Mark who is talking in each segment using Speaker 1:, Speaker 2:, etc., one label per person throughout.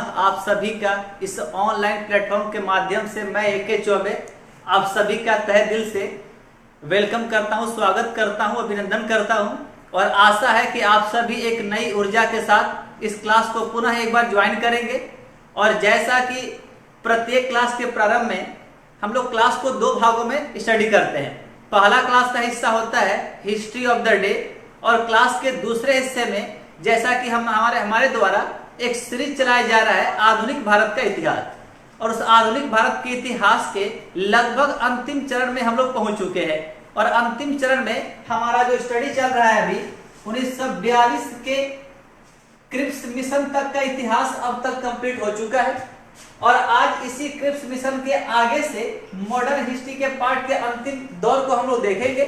Speaker 1: आप सभी का इस ऑनलाइन प्लेटफॉर्म के माध्यम से मैं AK चौबे आप सभी का तहे दिल से वेलकम करता हूं, स्वागत करता हूं, अभिनंदन करता हूं और आशा है कि आप सभी एक नई ऊर्जा के साथ इस क्लास को पुनः एक बार ज्वाइन करेंगे। और जैसा कि प्रत्येक क्लास के प्रारंभ में हम लोग क्लास को दो भागों में स्टडी करते हैं। पहला क्लास का हिस्सा होता है हिस्ट्री ऑफ द डे और क्लास के दूसरे हिस्से में जैसा कि हमारे द्वारा एक सीरीज चलाया जा रहा है आधुनिक भारत का इतिहास और उस आधुनिक भारत के इतिहास के लगभग अंतिम चरण में हम लोग पहुंच चुके हैं। और अंतिम चरण में हमारा जो स्टडी चल रहा है अभी 1942 के क्रिप्स मिशन तक का इतिहास अब तक कंप्लीट हो चुका है और आज इसी क्रिप्स मिशन के आगे से मॉडर्न हिस्ट्री के पार्ट के अंतिम दौर को हम लोग देखेंगे।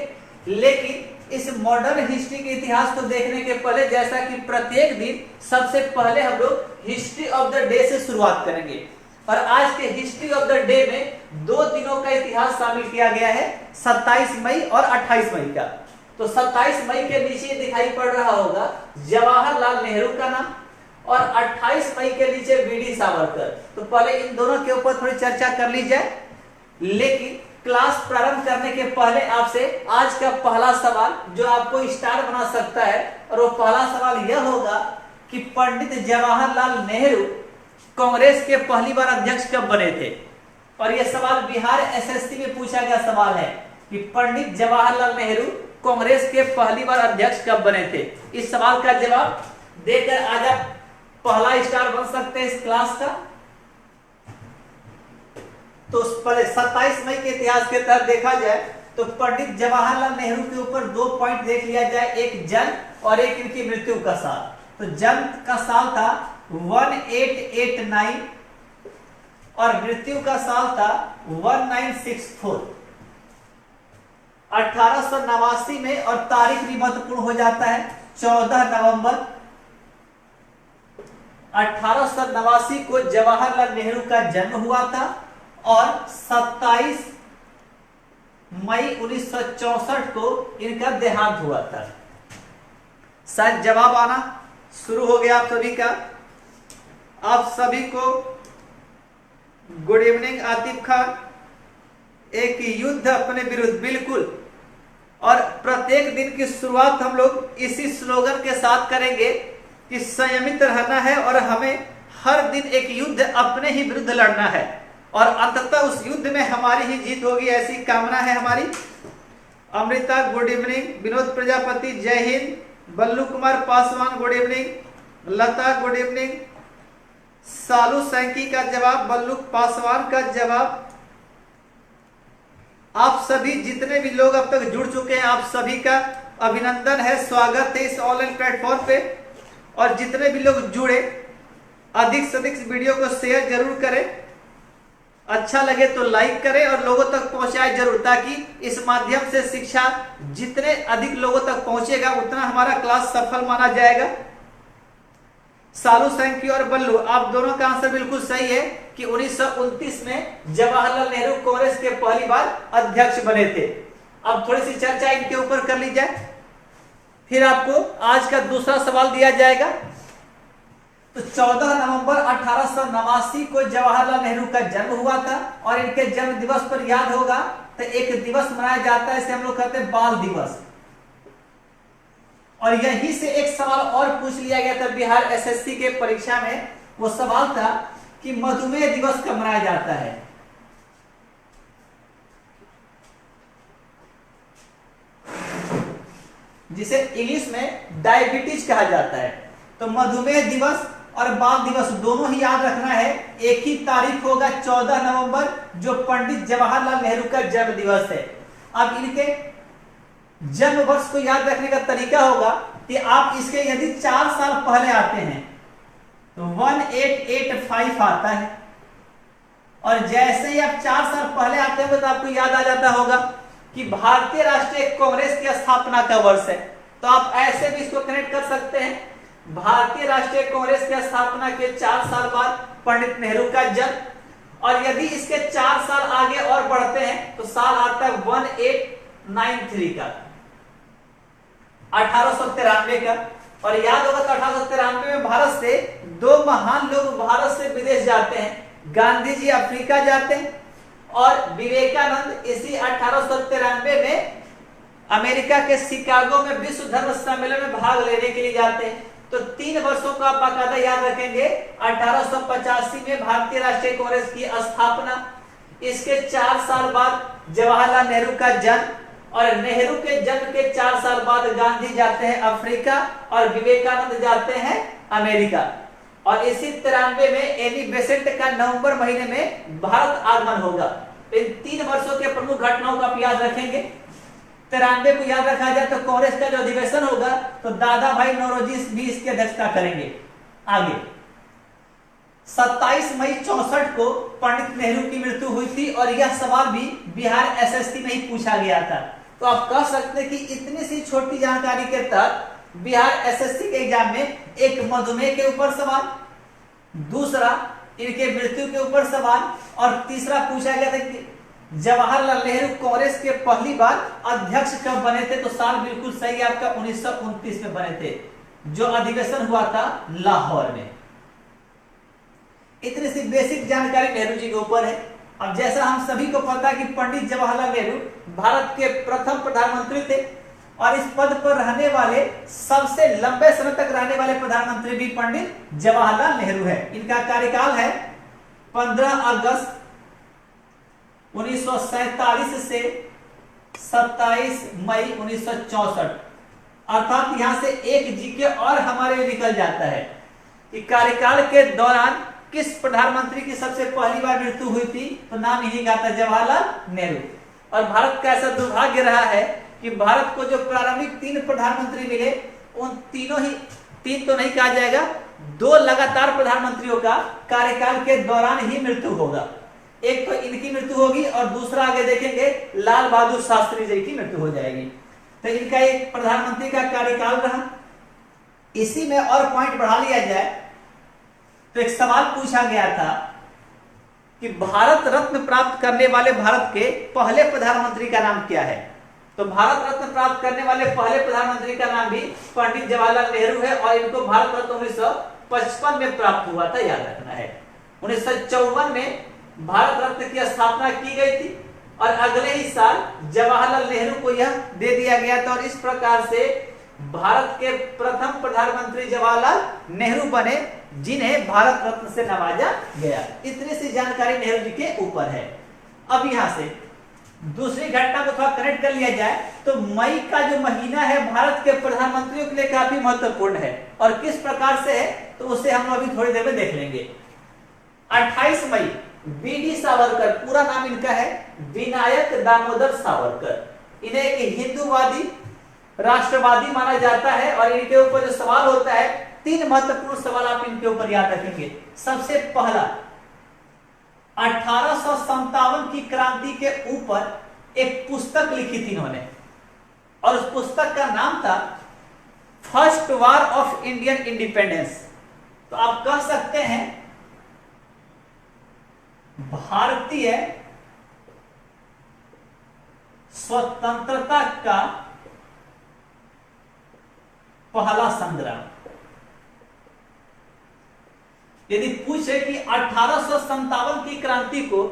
Speaker 1: लेकिन इस मॉडर्न हिस्ट्री के इतिहास को देखने के पहले जैसा कि प्रत्येक दिन सबसे पहले हम लोग हिस्ट्री ऑफ द डे से शुरुआत करेंगे और आज के हिस्ट्री ऑफ द डे में 2 दिनों का इतिहास शामिल किया गया है, 27 मई और 28 मई का। तो 27 मई के नीचे दिखाई पड़ रहा होगा जवाहरलाल नेहरू का नाम और 28 मई के नीचे वीडी सावरकर। तो पहले इन दोनों के ऊपर थोड़ी चर्चा कर ली जाए। लेकिन क्लास प्रारंभ करने के पहले आपसे आज का पहला सवाल जो आपको स्टार बना सकता है और वो पहला सवाल यह होगा कि पंडित जवाहरलाल नेहरू कांग्रेस के पहली बार अध्यक्ष कब बने थे। और यह सवाल बिहार SSC में पूछा गया सवाल है कि पंडित जवाहरलाल नेहरू कांग्रेस के पहली बार अध्यक्ष कब बने थे। इस सवाल का जवाब देकर आज आप पहला स्टार बन सकते हैं इस क्लास का। तो पहले 27 मई के इतिहास के तहत देखा जाए तो पंडित जवाहरलाल नेहरू के ऊपर 2 पॉइंट देख लिया जाए, एक जन्म और एक इनकी मृत्यु का साल। तो जन्म का साल था 1889 और मृत्यु का साल था 1964। 1889 में और तारीख भी महत्वपूर्ण हो जाता है 14 नवंबर 1889 को जवाहरलाल नेहरू का जन्म हुआ था और 27 मई 1964 को इनका देहांत हुआ था। शायद जवाब आना शुरू हो गया आप सभी का। आप सभी को गुड इवनिंग आतिफ खान। एक युद्ध अपने विरुद्ध, बिल्कुल। और प्रत्येक दिन की शुरुआत हम लोग इसी स्लोगन के साथ करेंगे कि संयमित रहना है और हमें हर दिन एक युद्ध अपने ही विरुद्ध लड़ना है और अंततः उस युद्ध में हमारी ही जीत होगी, ऐसी कामना है हमारी। अमृता गुड इवनिंग, विनोद प्रजापति जय हिंद, बल्लू कुमार पासवान गुड इवनिंग, लता गुड इवनिंग, सालू सैंकी का जवाब, बल्लू पासवान का जवाब। आप सभी जितने भी लोग अब तक जुड़ चुके हैं आप सभी का अभिनंदन है, स्वागत है इस ऑनलाइन प्लेटफॉर्म पे। और जितने भी लोग जुड़े अधिक से अधिक वीडियो को शेयर जरूर करें, अच्छा लगे तो लाइक करें और लोगों तक पहुंचाए जरूर, ताकि इस माध्यम से शिक्षा जितने अधिक लोगों तक पहुंचेगा उतना हमारा क्लास सफल माना जाएगा। सालू सैंकी और बल्लू आप दोनों का आंसर बिल्कुल सही है कि 1929 में जवाहरलाल नेहरू कांग्रेस के पहली बार अध्यक्ष बने थे। अब थोड़ी सी चर्चा इनके ऊपर कर ली जाए, फिर आपको आज का दूसरा सवाल दिया जाएगा। तो 14 नवंबर 1889 को जवाहरलाल नेहरू का जन्म हुआ था और इनके जन्म दिवस पर याद होगा तो एक दिवस मनाया जाता है, इसे हम लोग कहते हैं बाल दिवस। और यहीं से एक सवाल और पूछ लिया गया था बिहार SSC के परीक्षा में। वो सवाल था कि मधुमेह दिवस कब मनाया जाता है। जिसे इंग्लिश में डायबिटीज कहा जाता है। तो मधुमेह दिवस और बाल दिवस दोनों ही याद रखना है। एक ही तारीख होगा 14 नवंबर जो पंडित जवाहरलाल नेहरू का जन्म दिवस है। अब इनके जन्म वर्ष को याद रखने का तरीका होगा कि आप इसके यदि 4 साल पहले आते हैं तो 1885 आता है और जैसे ही आप 4 साल पहले आते हैं तो आपको याद आ जाता होगा कि भारतीय राष्ट्रीय कांग्रेस की स्थापना का वर्ष है। तो आप ऐसे भी इसको कनेक्ट कर सकते हैं। भारतीय राष्ट्रीय कांग्रेस की स्थापना के 4 साल बाद पंडित नेहरू का जन्म और यदि इसके 4 साल आगे और बढ़ते हैं तो साल आता है 1893 का, 1893 का। और याद होगा तो 1893 में भारत से दो महान लोग भारत से विदेश जाते हैं। गांधी जी अफ्रीका जाते हैं और विवेकानंद इसी 1893 में अमेरिका के शिकागो में विश्व धर्म सम्मेलन में भाग लेने के लिए जाते हैं। तो 3 वर्षों का आप बाकायदा याद रखेंगे। 1885 में भारतीय राष्ट्रीय कांग्रेस की स्थापना, इसके 4 साल बाद जवाहरलाल नेहरू का जन्म और नेहरू के जन्म के 4 साल बाद गांधी जाते हैं अफ्रीका और विवेकानंद जाते हैं अमेरिका। और इसी 93 में एनी बेसेंट का नवंबर महीने में भारत आगमन होगा। इन 3 वर्षों के प्रमुख घटनाओं को आप याद रखेंगे। 93 को याद रखा जाए तो कांग्रेस का जो अधिवेशन होगा तो दादा भाई नौरोजी भी इसकी अध्यक्षता करेंगे। आगे 27 मई 64 को पंडित नेहरू की मृत्यु हुई थी और यह सवाल भी बिहार एसएससी में ही पूछा गया था। तो आप कह सकते हैं कि इतनी सी छोटी जानकारी के तहत बिहार एसएससी के एग्जाम में एक मधुमेह के ऊपर सवाल, दूसरा इनके मृत्यु के ऊपर सवाल और तीसरा पूछा गया था कि जवाहरलाल नेहरू कांग्रेस के पहली बार अध्यक्ष कब बने थे। तो साल बिल्कुल सही आपका 1929 में बने थे, जो अधिवेशन हुआ था लाहौर में। इतनी सी बेसिक जानकारी नेहरू जी के ऊपर है। अब जैसा हम सभी को पता है कि पंडित जवाहरलाल नेहरू भारत के प्रथम प्रधानमंत्री थे और इस पद पर रहने वाले सबसे लंबे समय तक रहने वाले प्रधानमंत्री भी पंडित जवाहरलाल नेहरू है। इनका कार्यकाल है 15 अगस्त 1947 से 27 मई 1964। अर्थात यहां से एक जीके और हमारे निकल जाता है कि कार्यकाल के दौरान किस प्रधानमंत्री की सबसे पहली बार मृत्यु हुई थी। तो नाम यही आता है जवाहरलाल नेहरू। और भारत का ऐसा दुर्भाग्य रहा है कि भारत को जो प्रारंभिक 3 प्रधानमंत्री मिले उन तीनों ही, 3 तो नहीं कहा जाएगा, 2 लगातार प्रधानमंत्रियों का कार्यकाल के दौरान ही मृत्यु होगा। एक तो इनकी मृत्यु होगी और दूसरा आगे देखेंगे लाल बहादुर शास्त्री जी की मृत्यु हो जाएगी। तो इनका एक प्रधानमंत्री का कार्यकाल रहा। इसी में और पॉइंट बढ़ा लिया जाए तो एक सवाल पूछा गया था कि भारत रत्न प्राप्त करने वाले भारत के पहले प्रधानमंत्री का नाम क्या है। तो भारत रत्न प्राप्त करने वाले पहले प्रधानमंत्री का नाम भी पंडित जवाहरलाल नेहरू है और इनको भारत रत्न 1955 में प्राप्त हुआ था, याद रखना है। 1954 में भारत रत्न की स्थापना की गई थी और अगले ही साल जवाहरलाल नेहरू को यह दे दिया गया था और इस प्रकार से भारत के प्रथम प्रधानमंत्री जवाहरलाल नेहरू बने, जिन्हें भारत रत्न से नवाजा गया। इतनी सी जानकारी नेहरू जी के ऊपर है। अब यहां से दूसरी घटना को थोड़ा कनेक्ट कर लिया जाए तो मई का जो महीना है भारत के प्रधानमंत्रियों के लिए काफी महत्वपूर्ण है और किस प्रकार से है तो उसे हम अभी थोड़ी देर में देख लेंगे। 28 मई बीडी सावरकर, पूरा नाम इनका है विनायक दामोदर सावरकर। इन्हें एक हिंदूवादी राष्ट्रवादी माना जाता है और इनके ऊपर जो सवाल होता है 3 महत्वपूर्ण सवाल आप इनके ऊपर याद रखेंगे। सबसे पहला, 1857 की क्रांति के ऊपर एक पुस्तक लिखी थी इन्होंने और उस पुस्तक का नाम था first war of Indian independence. तो आप कह सकते हैं भारतीय स्वतंत्रता का पहला संग्राम। यदि पूछे कि 1857 की क्रांति को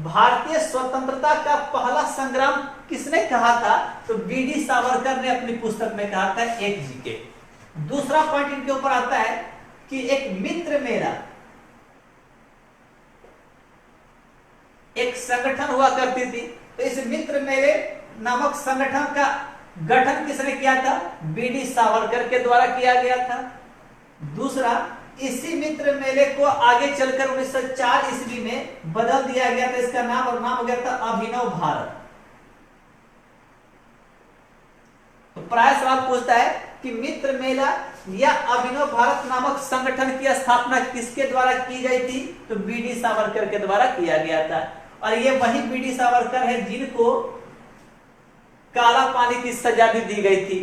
Speaker 1: भारतीय स्वतंत्रता का पहला संग्राम किसने कहा था तो बीडी सावरकर ने अपनी पुस्तक में कहा था। एक जीके। दूसरा पॉइंट इनके ऊपर आता है कि एक मित्र मेला एक संगठन हुआ करती थी, तो इस मित्र मेले नामक संगठन का गठन किसने किया था बीडी सावरकर के द्वारा किया गया था। दूसरा, इसी मित्र मेले को आगे चलकर 1904 ईस्वी में बदल दिया गया था इसका नाम, और नाम हो गया था अभिनव भारत। तो प्राय सवाल पूछता है कि मित्र मेला या अभिनव भारत नामक संगठन की स्थापना किसके द्वारा की गई थी तो बीडी सावरकर के द्वारा किया गया था। और ये वही बीडी सावरकर है जिनको काला पानी की सजा भी दी गई थी।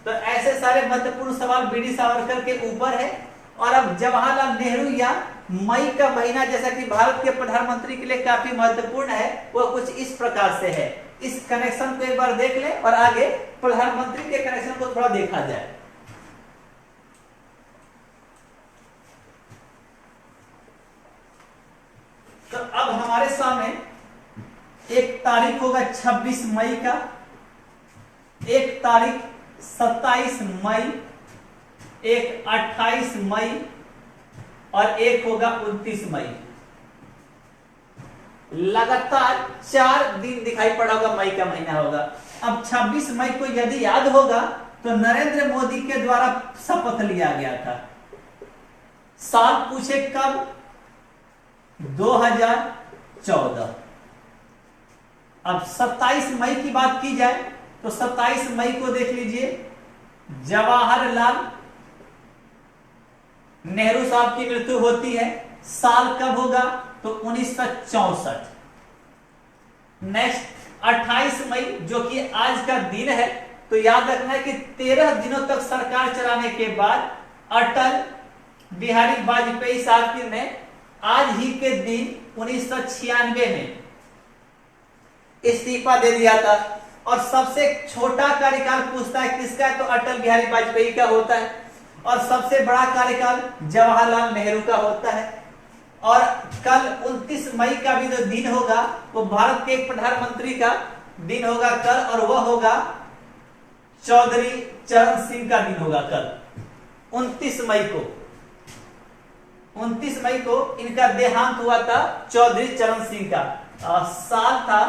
Speaker 1: तो ऐसे सारे महत्वपूर्ण सवाल बीडी सावरकर के ऊपर है। और अब जवाहरलाल नेहरू या मई का महीना जैसा कि भारत के प्रधानमंत्री के लिए काफी महत्वपूर्ण है, वह कुछ इस प्रकार से है। इस कनेक्शन को एक बार देख लें और आगे प्रधानमंत्री के कनेक्शन को थोड़ा देखा जाए। तो अब हमारे सामने एक तारीख होगा 26 मई का, एक तारीख 27 मई, एक 28 मई और एक होगा 29 मई। लगातार 4 दिन दिखाई पड़ा होगा, मई का महीना होगा। अब 26 मई को यदि याद होगा तो नरेंद्र मोदी के द्वारा शपथ लिया गया था। साल पूछे कब? 2014। अब 27 मई की बात की जाए तो 27 मई को देख लीजिए, जवाहरलाल नेहरू साहब की मृत्यु होती है। साल कब होगा? तो 1964। नेक्स्ट 28 मई जो कि आज का दिन है, तो याद रखना है कि 13 दिनों तक सरकार चलाने के बाद अटल बिहारी वाजपेयी साहब की ने आज ही के दिन 1996 में इस्तीफा दे दिया था। और सबसे छोटा कार्यकाल पूछता है किसका है, तो अटल बिहारी वाजपेयी का होता है। और सबसे बड़ा कार्यकाल जवाहरलाल नेहरू का होता है। और कल 29 मई का भी जो दिन होगा वो भारत के एक प्रधानमंत्री का दिन होगा कल, और वह होगा चौधरी चरण सिंह का दिन होगा कल 29 मई को। 29 मई को इनका देहांत हुआ था, चौधरी चरण सिंह का। साल था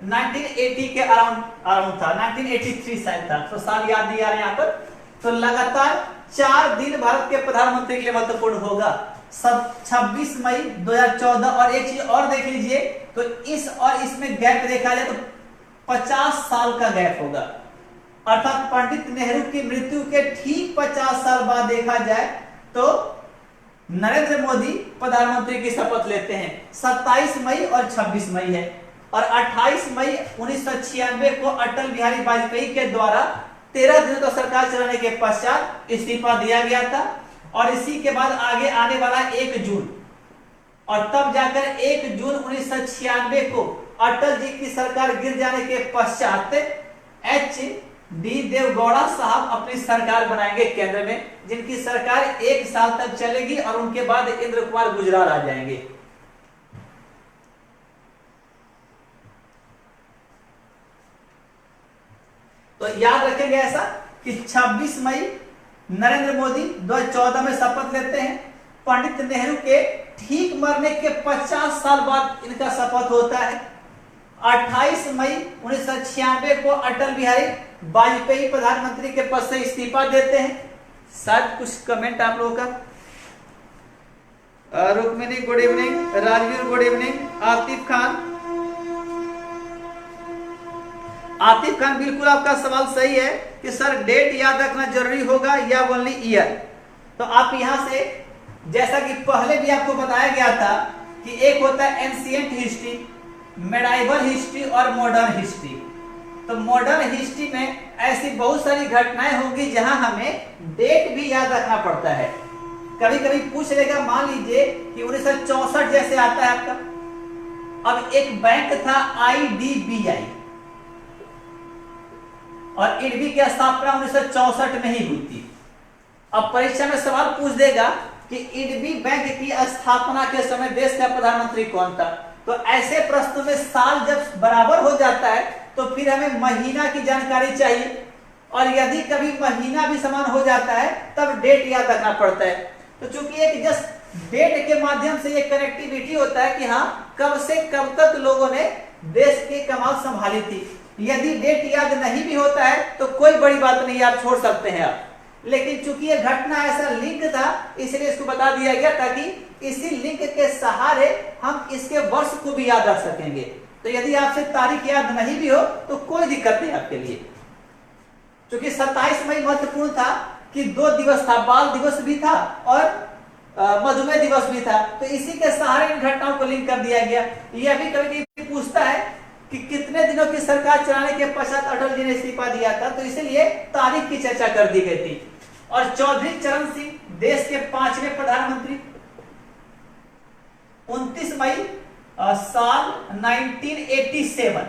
Speaker 1: 1980 के अराउंड था, 1983 शायद था। तो साल याद नहीं आ रहा यहाँ पर। तो लगातार 4 दिन भारत के प्रधानमंत्री के लिए महत्वपूर्ण होगा। सब 26 मई 2014। और एक चीज और देख लीजिए, तो इस और इसमें गैप देखा जाए तो 50 साल का गैप होगा। अर्थात पंडित नेहरू की मृत्यु के ठीक 50 साल बाद देखा जाए तो नरेंद्र मोदी प्रधानमंत्री की शपथ लेते हैं। 27 मई और 26 मई है। और 28 मई 1996 को अटल बिहारी वाजपेयी के द्वारा 13 दिनों तक सरकार चलाने के पश्चात इस्तीफा दिया गया था। और इसी के बाद आगे आने वाला 1 जून, और तब जाकर 1 जून 1996 को अटल जी की सरकार गिर जाने के पश्चात HD देवगौड़ा साहब अपनी सरकार बनाएंगे केंद्र में, जिनकी सरकार 1 साल तक चलेगी। और उनके बाद इंद्र कुमार गुजराल आ जाएंगे। तो याद रखेंगे ऐसा कि 26 मई नरेंद्र मोदी 2014 में शपथ लेते हैं। पंडित नेहरू के ठीक मरने के 50 साल बाद इनका शपथ होता है। 28 मई 1996 को अटल बिहारी वाजपेयी प्रधानमंत्री के पद से इस्तीफा देते हैं। शायद कुछ कमेंट आप लोगों का। Rukmini good evening, Rajveer good evening, Atif Khan बिल्कुल आपका सवाल सही है कि सर डेट याद रखना जरूरी होगा या ओनली ईयर। तो आप यहां से, जैसा कि पहले भी आपको बताया गया था कि एक होता है एंशिएंट हिस्ट्री, मेडाइवल हिस्ट्री और मॉडर्न हिस्ट्री। तो मॉडर्न हिस्ट्री में ऐसी बहुत सारी घटनाएं होंगी जहां हमें डेट भी याद रखना पड़ता है। कभी कभी पूछ लेगा, मान लीजिए कि 1964 जैसे आता है आपका। अब एक बैंक था IDBI, और IDB की स्थापना 1964 में ही हुई थी। अब परीक्षा में सवाल पूछ देगा कि IDB बैंक की स्थापना के समय देश का प्रधानमंत्री कौन था। तो ऐसे प्रश्नों में साल जब बराबर हो जाता है तो फिर हमें महीना की जानकारी चाहिए, और यदि कभी महीना भी समान हो जाता है तब डेट याद रखना पड़ता है। तो चूंकि एक जस्ट डेट के माध्यम से ये कनेक्टिविटी होता है कि हाँ, कब से कब तक लोगों ने देश की कमान संभाली थी। यदि डेट याद नहीं भी होता है तो कोई बड़ी बात नहीं, आप छोड़ सकते हैं आप। लेकिन चूंकि ये घटना ऐसा लिंक था, इसलिए इसको बता दिया गया ताकि इसी लिंक के सहारे हम इसके वर्ष को भी याद रख सकेंगे। तो यदि आपसे तारीख याद नहीं भी हो तो कोई दिक्कत नहीं आपके लिए। क्योंकि 27 मई महत्वपूर्ण था कि 2 दिवस था, बाल दिवस भी था और मधुमेह दिवस भी था। तो इसी के सहारे इन घटनाओं को लिंक कर दिया गया। यह भी कभी पूछता है कि कितने दिनों की सरकार चलाने के पश्चात अटल जी ने इस्तीफा दिया था, तो इसलिए तारीख की चर्चा कर दी गई थी। और चौधरी चरण सिंह देश के 5वें प्रधानमंत्री। 29 मई साल 1987,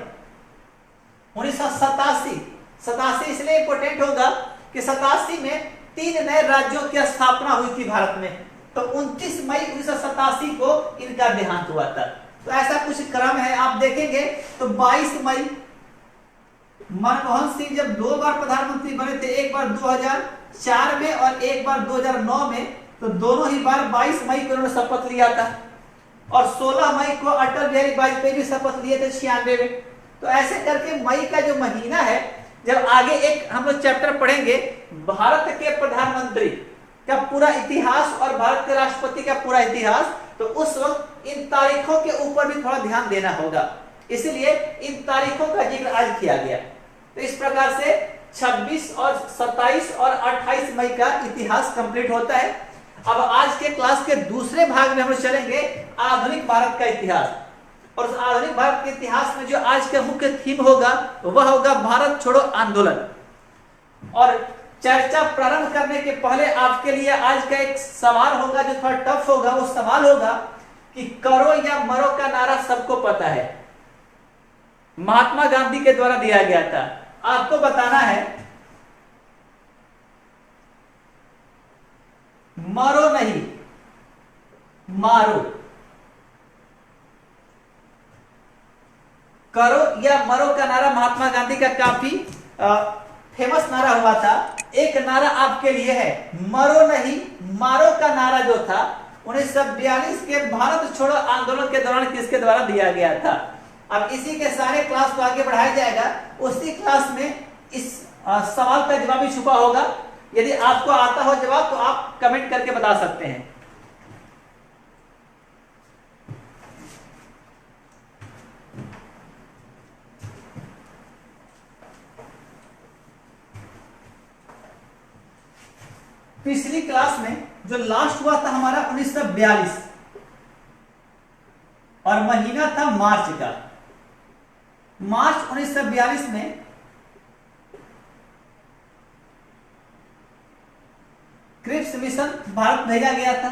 Speaker 1: 1987 इसलिए इंपोर्टेंट होगा कि 87 में 3 नए राज्यों की स्थापना हुई थी भारत में। तो 29 मई 1987 को इनका देहांत हुआ था। तो ऐसा कुछ क्रम है, आप देखेंगे तो 22 मई मनमोहन सिंह जब 2 बार प्रधानमंत्री बने थे, एक बार 2004 में और एक बार 2009 में, तो दोनों ही बार 22 मई को उन्होंने शपथ लिया था। और 16 मई को अटल बिहारी वाजपेयी भी शपथ लिए थे 96 में। तो ऐसे करके मई का जो महीना है, जब आगे एक हम लोग चैप्टर पढ़ेंगे भारत के प्रधानमंत्री का पूरा इतिहास और भारत के राष्ट्रपति का पूरा इतिहास, तो उस वक्त इन तारीखों के ऊपर भी थोड़ा ध्यान देना होगा, इसलिए इन तारीखों का जिक्र आज किया गया। तो इस प्रकार से 26 और 27 और 28 मई का इतिहास कंप्लीट होता है। अब आज के क्लास के दूसरे भाग में हम चलेंगे आधुनिक भारत का इतिहास, और उस आधुनिक भारत के इतिहास में जो आज का मुख्य थीम होगा वह होगा भारत छोड़ो आंदोलन। और चर्चा प्रारंभ करने के पहले आपके लिए आज का एक सवाल होगा जो थोड़ा टफ होगा। वो सवाल होगा कि करो या मरो का नारा सबको पता है, महात्मा गांधी के द्वारा दिया गया था। आपको बताना है मरो नहीं मारो। करो या मरो का नारा महात्मा गांधी का काफी फेमस नारा हुआ था। एक नारा आपके लिए है, मरो नहीं मारो का नारा जो था 1942 के भारत छोड़ो आंदोलन के दौरान किसके द्वारा दिया गया था। अब इसी के सारे क्लास को आगे बढ़ाया जाएगा। उसी क्लास में इस सवाल का जवाब भी छुपा होगा। यदि आपको आता हो जवाब तो आप कमेंट करके बता सकते हैं। पिछली क्लास में जो लास्ट हुआ था हमारा 1942 और महीना था मार्च का। मार्च 1942 में क्रिप्स मिशन भारत भेजा गया था।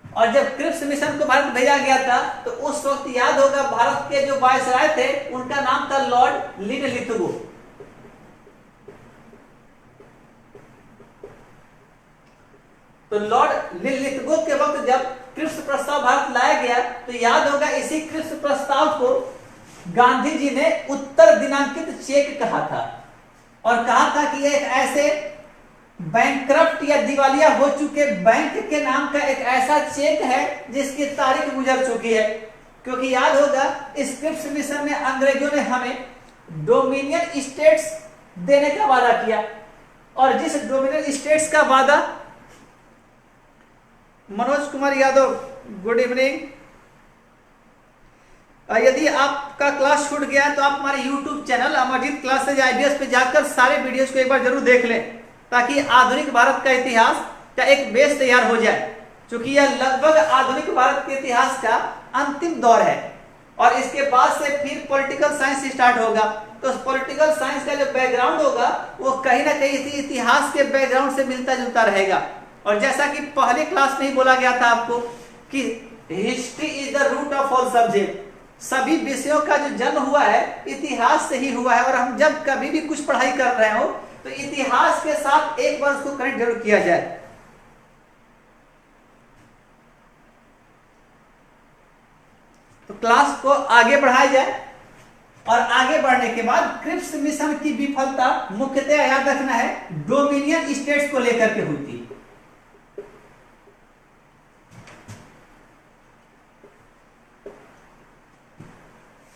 Speaker 1: और जब क्रिप्स मिशन को भारत भेजा गया था तो उस वक्त याद होगा भारत के जो वायसराय थे उनका नाम था लॉर्ड लिनलिथगो। तो लॉर्ड लिनलिथगो के वक्त जब क्रिप्स प्रस्ताव भारत लाया गया तो याद होगा इसी क्रिप्स प्रस्ताव को गांधी जी ने उत्तर दिनांकित चेक कहा था, और कहा था कि यह एक ऐसे बैंकक्रप्ट या दिवालिया हो चुके बैंक के नाम का एक ऐसा चेक है जिसकी तारीख गुजर चुकी है। क्योंकि याद होगा इस क्रिप्स मिशन में अंग्रेजों ने हमें डोमिनियन स्टेट्स देने का वादा किया, और जिस डोमिनियन स्टेट्स का वादा मनोज कुमार यादव, गुड इवनिंग। यदि आपका क्लास छूट गया है तो आप हमारे YouTube channel Amarjeet classes IBS पे जाकर सारे वीडियोस को एक बार जरूर देख लें, ताकि आधुनिक भारत का इतिहास का एक बेस तैयार हो जाए। क्योंकि यह लगभग आधुनिक भारत के इतिहास का अंतिम दौर है, और इसके बाद से फिर पॉलिटिकल साइंस स्टार्ट होगा। तो पॉलिटिकल साइंस का जो बैकग्राउंड होगा वो कहीं ना कहीं इतिहास के बैकग्राउंड से मिलता जुलता रहेगा। और जैसा कि पहले क्लास में ही बोला गया था आपको कि history is the root of all subject, सभी विषयों का जो जन्म हुआ है इतिहास से ही हुआ है। और हम जब कभी भी कुछ पढ़ाई कर रहे हो तो इतिहास के साथ एक बार उसको कनेक्ट जरूर किया जाए। तो क्लास को आगे बढ़ाया जाए, और आगे बढ़ने के बाद क्रिप्स मिशन की विफलता मुख्यतः याद रखना है डोमिनियन स्टेट्स को लेकर के हुई थी।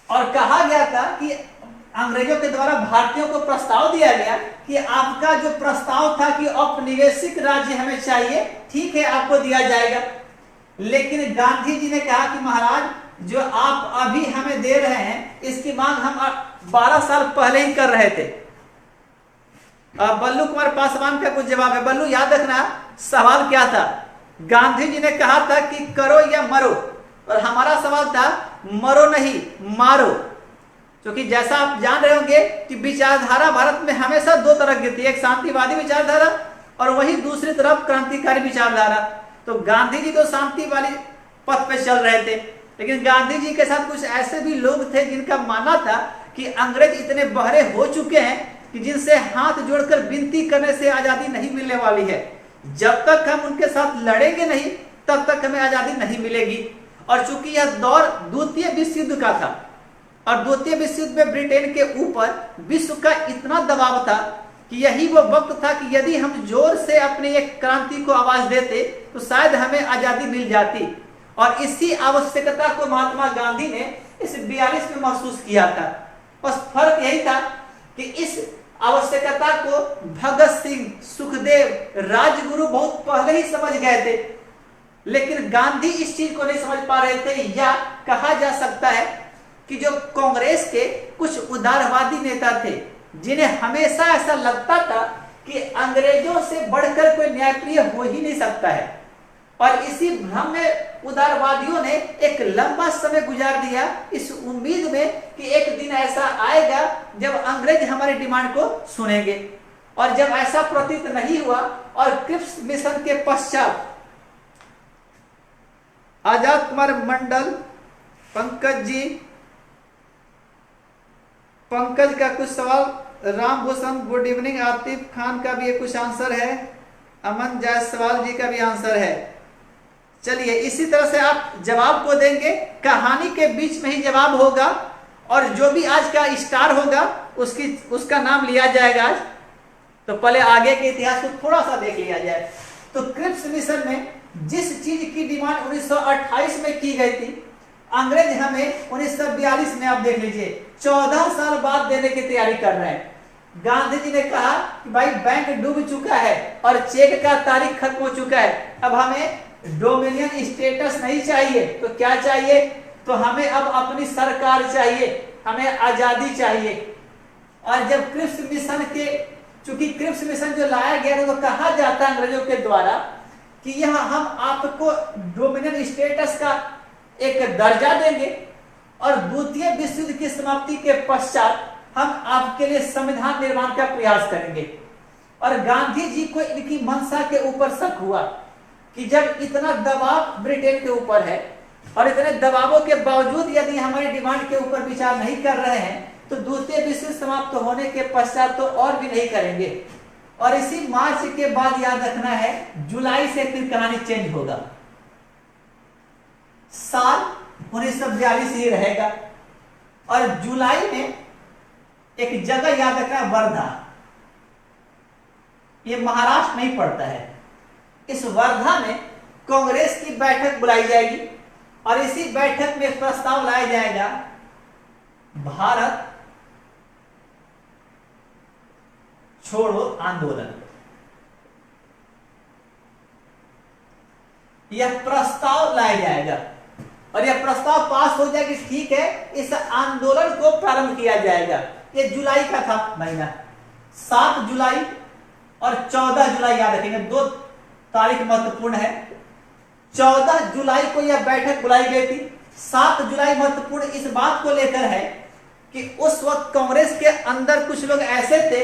Speaker 1: और कहा गया था कि अंग्रेजों के द्वारा भारतीयों को प्रस्ताव दिया गया कि आपका जो प्रस्ताव था कि औपनिवेशिक राज्य हमें चाहिए, ठीक है आपको दिया जाएगा। लेकिन गांधी जी ने कहा कि महाराज जो आप अभी हमें दे रहे हैं इसकी मांग हम 12 साल पहले ही कर रहे थे। बल्लू कुमार पासवान का कुछ जवाब है। बल्लू याद रखना सवाल क्या था। गांधी जी ने कहा था कि करो या मरो, और हमारा सवाल था मरो नहीं मारो। क्योंकि जैसा आप जान रहे होंगे कि विचारधारा भारत में हमेशा दो तरह की थी, एक शांतिवादी विचारधारा और वही दूसरी तरफ क्रांतिकारी विचारधारा। तो गांधी जी तो शांति वाली पथ पे चल रहे थे, लेकिन गांधी जी के साथ कुछ ऐसे भी लोग थे जिनका मानना था कि अंग्रेज इतने बहरे हो चुके हैं कि जिनसे हाथ जोड़कर विनती करने से आजादी नहीं मिलने वाली है। जब तक हम उनके साथ लड़ेंगे नहीं तब तक हमें आजादी नहीं मिलेगी। और चूंकि यह दौर द्वितीय विश्व युद्ध का था और द्वितीय विश्व युद्ध में ब्रिटेन के ऊपर विश्व का इतना दबाव था कि यही वो वक्त था कि यदि हम जोर से अपने एक क्रांति को आवाज देते तो शायद हमें आजादी मिल जाती। और इसी आवश्यकता को महात्मा गांधी ने इस 42 में महसूस किया था। बस फर्क यही था कि इस आवश्यकता को भगत सिंह, सुखदेव, राजगुरु बहुत पहले ही समझ गए थे, लेकिन गांधी इस चीज को नहीं समझ पा रहे थे। या कहा जा सकता है कि जो कांग्रेस के कुछ उदारवादी नेता थे, जिन्हें हमेशा ऐसा लगता था कि अंग्रेजों से बढ़कर कोई न्यायप्रिय हो ही नहीं सकता है, और इसी भ्रम में उदारवादियों ने एक लंबा समय गुजार दिया इस उम्मीद में कि एक दिन ऐसा आएगा जब अंग्रेज हमारी डिमांड को सुनेंगे। और जब ऐसा प्रतीत नहीं हुआ और क्रिप्स मिशन के पश्चात आजाद कुमार मंडल, पंकज का कुछ सवाल, राम भूषण गुड इवनिंग, आतिफ खान का भी कुछ आंसर है, अमन जायसवाल जी का भी आंसर है। चलिए इसी तरह से आप जवाब को देंगे, कहानी के बीच में ही जवाब होगा और जो भी आज का स्टार होगा उसका नाम लिया जाएगा आज। तो पहले आगे के इतिहास को थोड़ा सा देख लिया जाए। तो क्रिप्स मिशन में जिस चीज की डिमांड 1928 में की गई थी, अंग्रेज हमें 1942 में, आप देख लीजिए 14 साल बाद देने की तैयारी कर रहे हैं। गांधी जी ने कहा कि भाई बैंक डूब चुका है और चेक का तारीख खत्म हो चुका है, अब हमें डोमिनियन स्टेटस नहीं चाहिए, तो क्या चाहिए, तो हमें अब अपनी सरकार चाहिए, हमें आजादी चाहिए। और जब क्रिप्स मिशन के, चूंकि क्रिप्स मिशन जो लाया गया था तो कहा जाता है अंग्रेजों के द्वारा कि यह हम आपको डोमिनियन स्टेटस का एक दर्जा देंगे और द्वितीय विश्व युद्ध की समाप्ति के पश्चात हम आपके लिए संविधान निर्माण का प्रयास करेंगे। और गांधी जी को इनकी मंशा के ऊपर शक हुआ कि जब इतना दबाव ब्रिटेन के ऊपर है और इतने दबावों के बावजूद यदि हमारी डिमांड के ऊपर विचार नहीं कर रहे हैं तो द्वितीय विश्व युद्ध समाप्त होने के पश्चात तो और भी नहीं करेंगे। और इसी मार्च के बाद याद रखना है, जुलाई से फिर कहानी चेंज होगा, साल 1942 ही रहेगा। और जुलाई में एक जगह याद रखना, वर्धा, ये महाराष्ट्र नहीं पड़ता है। इस वर्धा में कांग्रेस की बैठक बुलाई जाएगी और इसी बैठक में प्रस्ताव लाया जाएगा, भारत छोड़ो आंदोलन। यह प्रस्ताव लाया जाएगा और यह प्रस्ताव पास हो जाएगा, ठीक है, इस आंदोलन को प्रारंभ किया जाएगा। ये जुलाई का था महीना, 7 जुलाई और 14 जुलाई याद रखेंगे, 2 तारीख महत्वपूर्ण है। 14 जुलाई को यह बैठक बुलाई गई थी। 7 जुलाई महत्वपूर्ण इस बात को लेकर है कि उस वक्त कांग्रेस के अंदर कुछ लोग ऐसे थे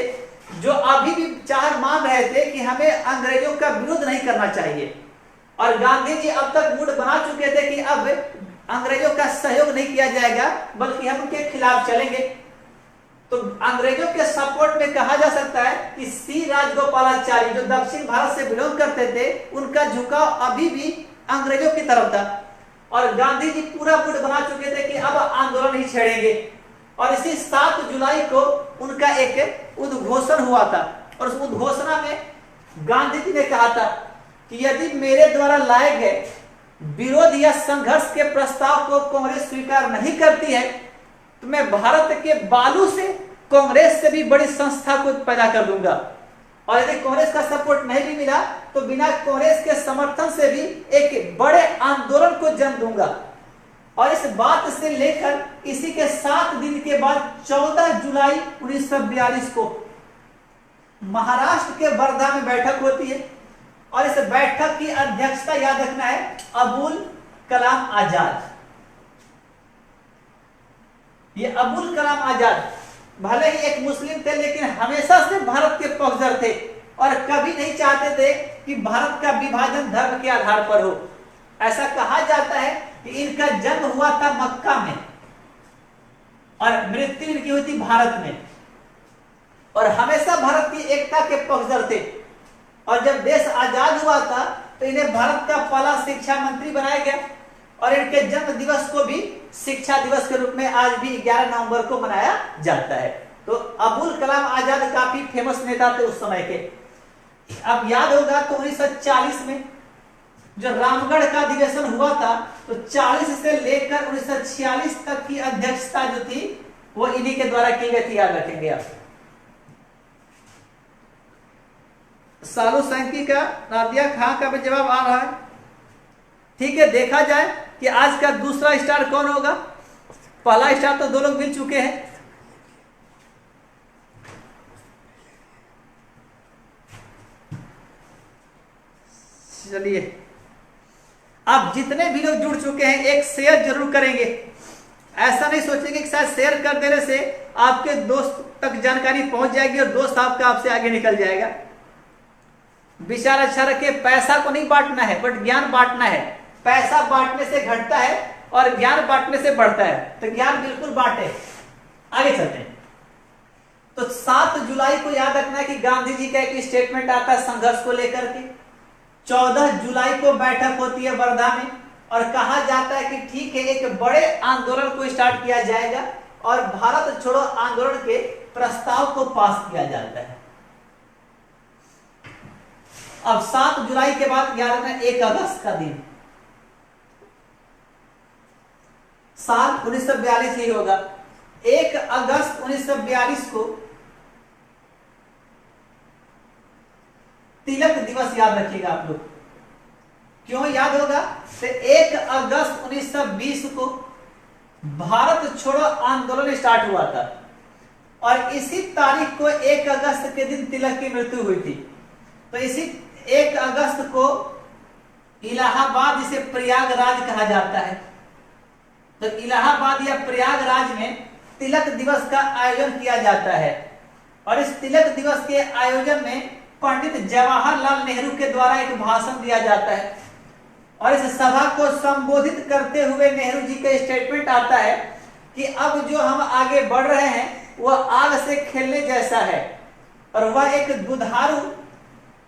Speaker 1: जो अभी भी चाह मान रहे थे कि हमें अंग्रेजों का विरोध नहीं करना चाहिए, और गांधी जी अब तक मूड बना चुके थे कि अब अंग्रेजों का सहयोग नहीं किया जाएगा बल्कि हम उनके खिलाफ चलेंगे। तो अंग्रेजों के सपोर्ट में कहा जा सकता है कि सी राजगोपालाचारी जो दक्षिण भारत से बिलोंग करते थे, उनका झुकाव अभी भी अंग्रेजों की तरफ था और गांधी जी पूरा मूड बना चुके थे कि अब आंदोलन ही छेड़ेंगे। और इसी 7 जुलाई को उनका एक उद्घोषण हुआ था और उस उद्घोषणा में गांधी जी ने कहा था कि यदि मेरे द्वारा लाए गए विरोध या संघर्ष के प्रस्ताव को कांग्रेस स्वीकार नहीं करती है तो मैं भारत के बालू से कांग्रेस से भी बड़ी संस्था को पैदा कर दूंगा, और यदि कांग्रेस का सपोर्ट नहीं भी मिला तो बिना कांग्रेस के समर्थन से भी एक बड़े आंदोलन को जन्म दूंगा। और इस बात से लेकर इसी के 7 दिन के बाद 14 जुलाई 1942 को महाराष्ट्र के वर्धा में बैठक होती है और इस बैठक की अध्यक्षता याद रखना है अबुल कलाम आजाद। ये अबुल कलाम आजाद भले ही एक मुस्लिम थे लेकिन हमेशा से भारत के पक्षधर थे और कभी नहीं चाहते थे कि भारत का विभाजन धर्म के आधार पर हो। ऐसा कहा जाता है कि इनका जन्म हुआ था मक्का में और मृत्यु इनकी हुई थी भारत में, और हमेशा भारत की एकता के पक्षधर थे। और जब देश आजाद हुआ था तो इन्हें भारत का पहला शिक्षा मंत्री बनाया गया और इनके जन्म दिवस को भी शिक्षा दिवस के रूप में आज भी 11 नवंबर को मनाया जाता है। तो अबुल कलाम आजाद काफी फेमस नेता थे उस समय के। अब याद होगा तो 1940 में जो रामगढ़ का अधिवेशन हुआ था तो 40 से लेकर 1946 तक की अध्यक्षता जो थी वो इन्हीं के द्वारा की गई थी, याद रखेंगे आप। सालू सैंकी का, नादिया खां का भी जवाब आ रहा है। ठीक है, देखा जाए कि आज का दूसरा स्टार कौन होगा। पहला स्टार तो दो लोग मिल चुके हैं। चलिए, अब जितने भी लोग जुड़ चुके हैं एक शेयर जरूर करेंगे। ऐसा नहीं सोचेंगे कि शायद शेयर कर देने से आपके दोस्त तक जानकारी पहुंच जाएगी और दोस्त आपका आपसे आगे निकल जाएगा। विचार अच्छा रखिए, पैसा को नहीं बांटना है बट ज्ञान बांटना है। पैसा बांटने से घटता है और ज्ञान बांटने से बढ़ता है, तो ज्ञान बिल्कुल बांटे। आगे चलते हैं। तो 7 जुलाई को याद रखना है कि गांधी जी का एक स्टेटमेंट आता है संघर्ष को लेकर के। 14 जुलाई को बैठक होती है वर्धा में और कहा जाता है कि ठीक है एक बड़े आंदोलन को स्टार्ट किया जाएगा और भारत छोड़ो आंदोलन के प्रस्ताव को पास किया जाता है। अब 7 जुलाई के बाद याद रखना 1 अगस्त का दिन, साल 1942 ही होगा। 1 अगस्त 1942 को तिलक दिवस याद रखिएगा आप लोग। क्यों याद होगा? तो 1 अगस्त 1920 को भारत छोड़ो आंदोलन स्टार्ट हुआ था और इसी तारीख को 1 अगस्त के दिन तिलक की मृत्यु हुई थी। तो इसी 1 अगस्त को इलाहाबाद, इसे प्रयागराज कहा जाता है, तो इलाहाबाद या प्रयागराज में तिलक दिवस का आयोजन किया जाता है और इस तिलक दिवस के आयोजन में पंडित जवाहरलाल नेहरू के द्वारा एक भाषण दिया जाता है और इस सभा को संबोधित करते हुए नेहरू जी का स्टेटमेंट आता है कि अब जो हम आगे बढ़ रहे हैं वह आग से खेलने जैसा है और वह एक दुधारू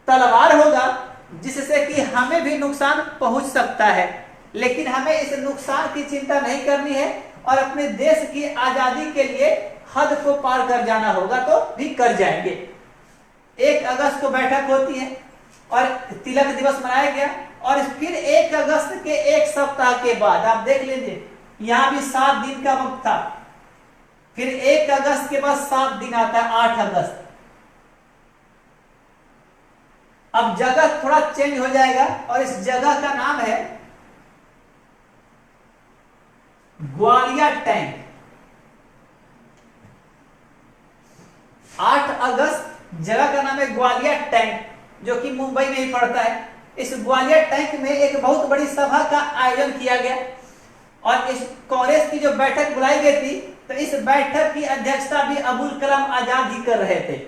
Speaker 1: तलवार होगा जिससे कि हमें भी नुकसान पहुंच सकता है, लेकिन हमें इस नुकसान की चिंता नहीं करनी है और अपने देश की आजादी के लिए हद को पार कर जाना होगा तो भी कर जाएंगे। 1 अगस्त को बैठक होती है और तिलक दिवस मनाया गया और फिर 1 अगस्त के 1 सप्ताह के बाद आप देख लीजिए यहां भी 7 दिन का वक्त था, फिर 1 अगस्त के बाद 7 दिन आता है 8 अगस्त। अब जगह थोड़ा चेंज हो जाएगा और इस जगह का नाम है ग्वालियर टैंक। 8 अगस्त जगह का नाम है ग्वालियर टैंक जो कि मुंबई में ही पड़ता है। इस ग्वालियर टैंक में एक बहुत बड़ी सभा का आयोजन किया गया और इस कांग्रेस की जो बैठक बुलाई गई थी तो इस बैठक की अध्यक्षता भी अबुल कलाम आजाद ही कर रहे थे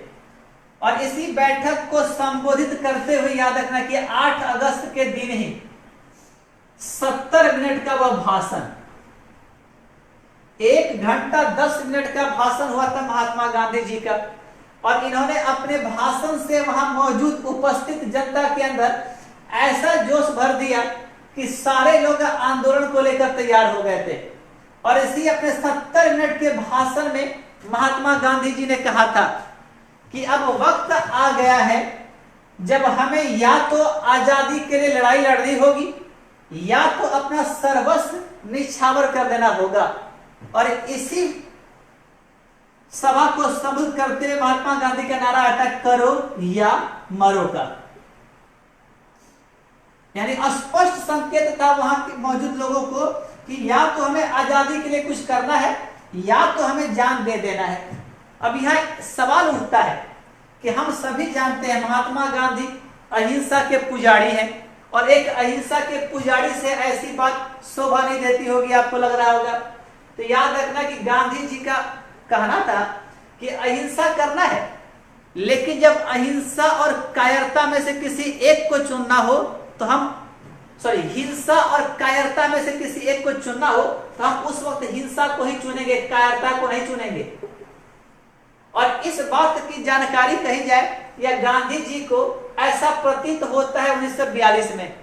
Speaker 1: और इसी बैठक को संबोधित करते हुए याद रखना कि 8 अगस्त के दिन ही 70 मिनट का वह भाषण, 1 घंटा 10 मिनट का भाषण हुआ था महात्मा गांधी जी का और इन्होंने अपने भाषण से वहां मौजूद उपस्थित जनता के अंदर ऐसा जोश भर दिया कि सारे लोग आंदोलन को लेकर तैयार हो गए थे और इसी अपने 70 मिनट के भाषण में महात्मा गांधी जी ने कहा था कि अब वक्त आ गया है जब हमें या तो आजादी के लिए लड़ाई लड़नी होगी या तो अपना सर्वस्व निछावर कर देना होगा। और इसी सभा को संबोधित करते हुए महात्मा गांधी का नारा आता है करो या मरो का, यानी स्पष्ट संकेत था वहां के मौजूद लोगों को कि या तो हमें आजादी के लिए कुछ करना है या तो हमें जान दे देना है। अब यहाँ सवाल उठता है कि हम सभी जानते हैं महात्मा गांधी अहिंसा के पुजारी हैं और एक अहिंसा के पुजारी से ऐसी बात शोभा नहीं देती होगी, आपको लग रहा होगा। तो याद रखना कि गांधी जी का कहना था कि अहिंसा करना है, लेकिन जब अहिंसा और कायरता में से किसी एक को चुनना हो तो हम हिंसा और कायरता में से किसी एक को चुनना हो तो हम उस वक्त हिंसा को ही चुनेंगे, कायरता को नहीं चुनेंगे। और इस बात की जानकारी कही जाए या गांधी जी को ऐसा प्रतीत होता है 1942 में।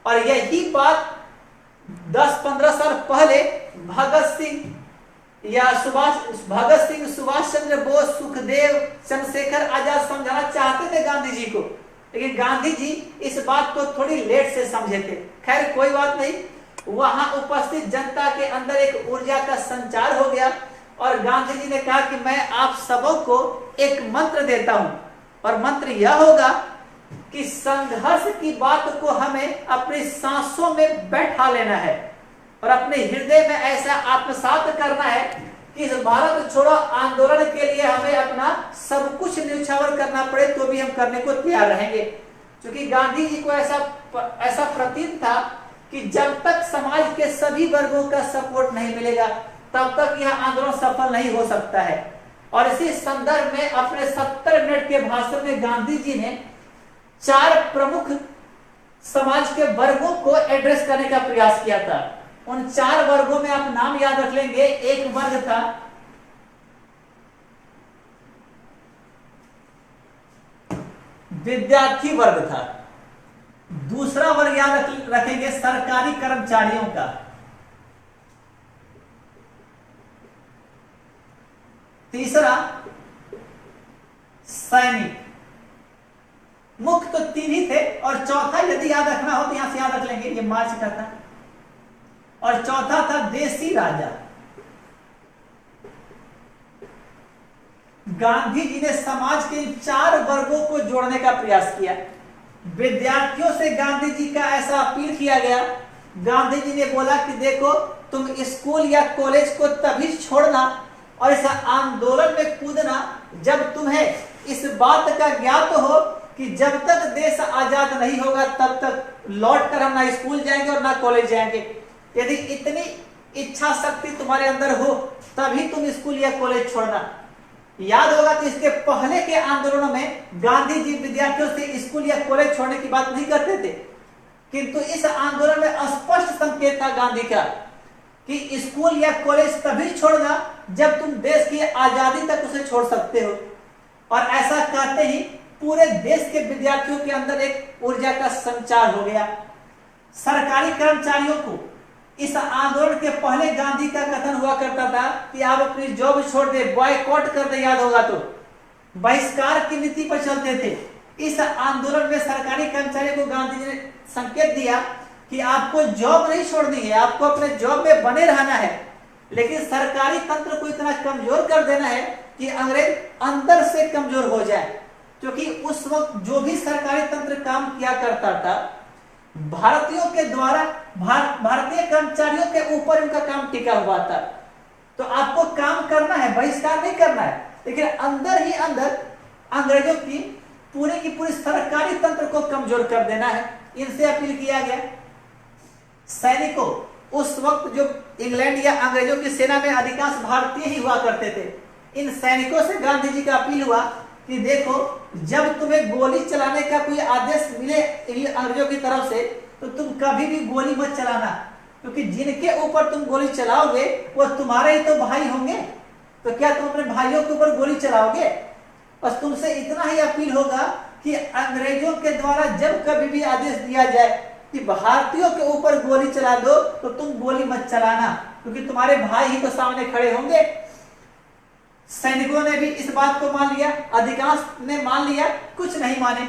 Speaker 1: और यही बात 10-15 साल पहले भगत सिंह या सुभाष चंद्र बोस, सुखदेव, चंद्रशेखर आजाद समझाना चाहते थे गांधी जी को, लेकिन गांधी जी इस बात को थोड़ी लेट से समझे थे। खैर कोई बात नहीं, वहां उपस्थित जनता के अंदर एक ऊर्जा का संचार हो गया और गांधी जी ने कहा कि मैं आप सबों को एक मंत्र देता हूं, और मंत्र यह होगा कि संघर्ष की बात को हमें अपनी सांसों में बैठा लेना है और अपने हृदय में ऐसा आत्मसात करना है कि इस भारत छोड़ो आंदोलन के लिए हमें अपना सब कुछ न्यौछावर करना पड़े तो भी हम करने को तैयार रहेंगे। क्योंकि गांधी जी को ऐसा प्रतीत था कि जब तक समाज के सभी वर्गों का सपोर्ट नहीं मिलेगा तब तक यह आंदोलन सफल नहीं हो सकता है। और इसी संदर्भ में अपने 70 मिनट के भाषण में गांधी जी ने 4 प्रमुख समाज के वर्गों को एड्रेस करने का प्रयास किया था। उन 4 वर्गों में आप नाम याद रख लेंगे। एक वर्ग था विद्यार्थी वर्ग था, दूसरा वर्ग याद रखेंगे सरकारी कर्मचारियों का, तीसरा सैनिक। मुख्य तो 3 ही थे और चौथा यदि याद रखना हो तो यहां से याद रख लेंगे, ये मार्च का था। और चौथा था देसी राजा। गांधी जी ने समाज के 4 वर्गों को जोड़ने का प्रयास किया। विद्यार्थियों से गांधी जी का ऐसा अपील किया गया। गांधी जी ने बोला कि देखो, तुम स्कूल या कॉलेज को तभी छोड़ना और इस आंदोलन में कूदना जब तुम्हें इस बात का ज्ञात हो कि जब तक देश आजाद नहीं होगा तब तक लौट कर हम ना स्कूल जाएंगे और ना कॉलेज जाएंगे। यदि इतनी इच्छा शक्ति तुम्हारे अंदर हो तभी तुम स्कूल या कॉलेज छोड़ना। याद होगा कि इसके पहले के आंदोलनों में गांधी जी विद्यार्थियों से स्कूल या कॉलेज छोड़ने की बात नहीं करते थे, किंतु इस आंदोलन में स्पष्ट संकेत था गांधी का कि स्कूल या कॉलेज तभी छोड़ना जब तुम देश की आजादी तक उसे छोड़ सकते हो। और ऐसा कहते ही पूरे देश के विद्यार्थियों के अंदर एक ऊर्जा का संचार हो गया। सरकारी कर्मचारियों को इस आंदोलन के पहले गांधी का कथन हुआ करता था कि आप अपनी जॉब छोड़ दे, बॉयकॉट कर दे। याद होगा तो बहिष्कार की नीति पर चलते थे। इस आंदोलन में सरकारी कर्मचारियों को गांधी जी ने संकेत दिया कि आपको जॉब नहीं छोड़नी है, आपको अपने जॉब में बने रहना है, लेकिन सरकारी तंत्र को इतना कमजोर कर देना है कि अंग्रेज अंदर से कमजोर हो जाए। क्योंकि उस वक्त जो भी सरकारी तंत्र काम किया करता था, भारतीयों के द्वारा भारतीय कर्मचारियों के ऊपर उनका काम टिका हुआ था। तो आपको काम करना है, बहिष्कार नहीं करना है, लेकिन अंदर ही अंदर अंग्रेजों की पूरी सरकारी तंत्र को कमजोर कर देना है। इनसे अपील किया गया। सैनिकों, उस वक्त जो इंग्लैंड या अंग्रेजों की सेना में अधिकांश भारतीय ही हुआ करते थे, इन सैनिकों से गांधी जी का अपील हुआ कि देखो, जब तुम्हें गोली चलाने का कोई आदेश मिले अंग्रेजों की तरफ से तो तुम कभी भी गोली मत चलाना, क्योंकि जिनके ऊपर तुम गोली चलाओगे वो तुम्हारे ही तो भाई होंगे। तो क्या तुम अपने भाइयों के ऊपर गोली चलाओगे? बस तुमसे इतना ही अपील होगा कि अंग्रेजों के द्वारा जब कभी भी आदेश दिया जाए कि भारतीयों के ऊपर गोली चला दो तो तुम गोली मत चलाना, क्योंकि तुम्हारे भाई ही तो सामने खड़े होंगे। सैनिकों ने भी इस बात को मान लिया, अधिकांश ने मान लिया, कुछ नहीं माने।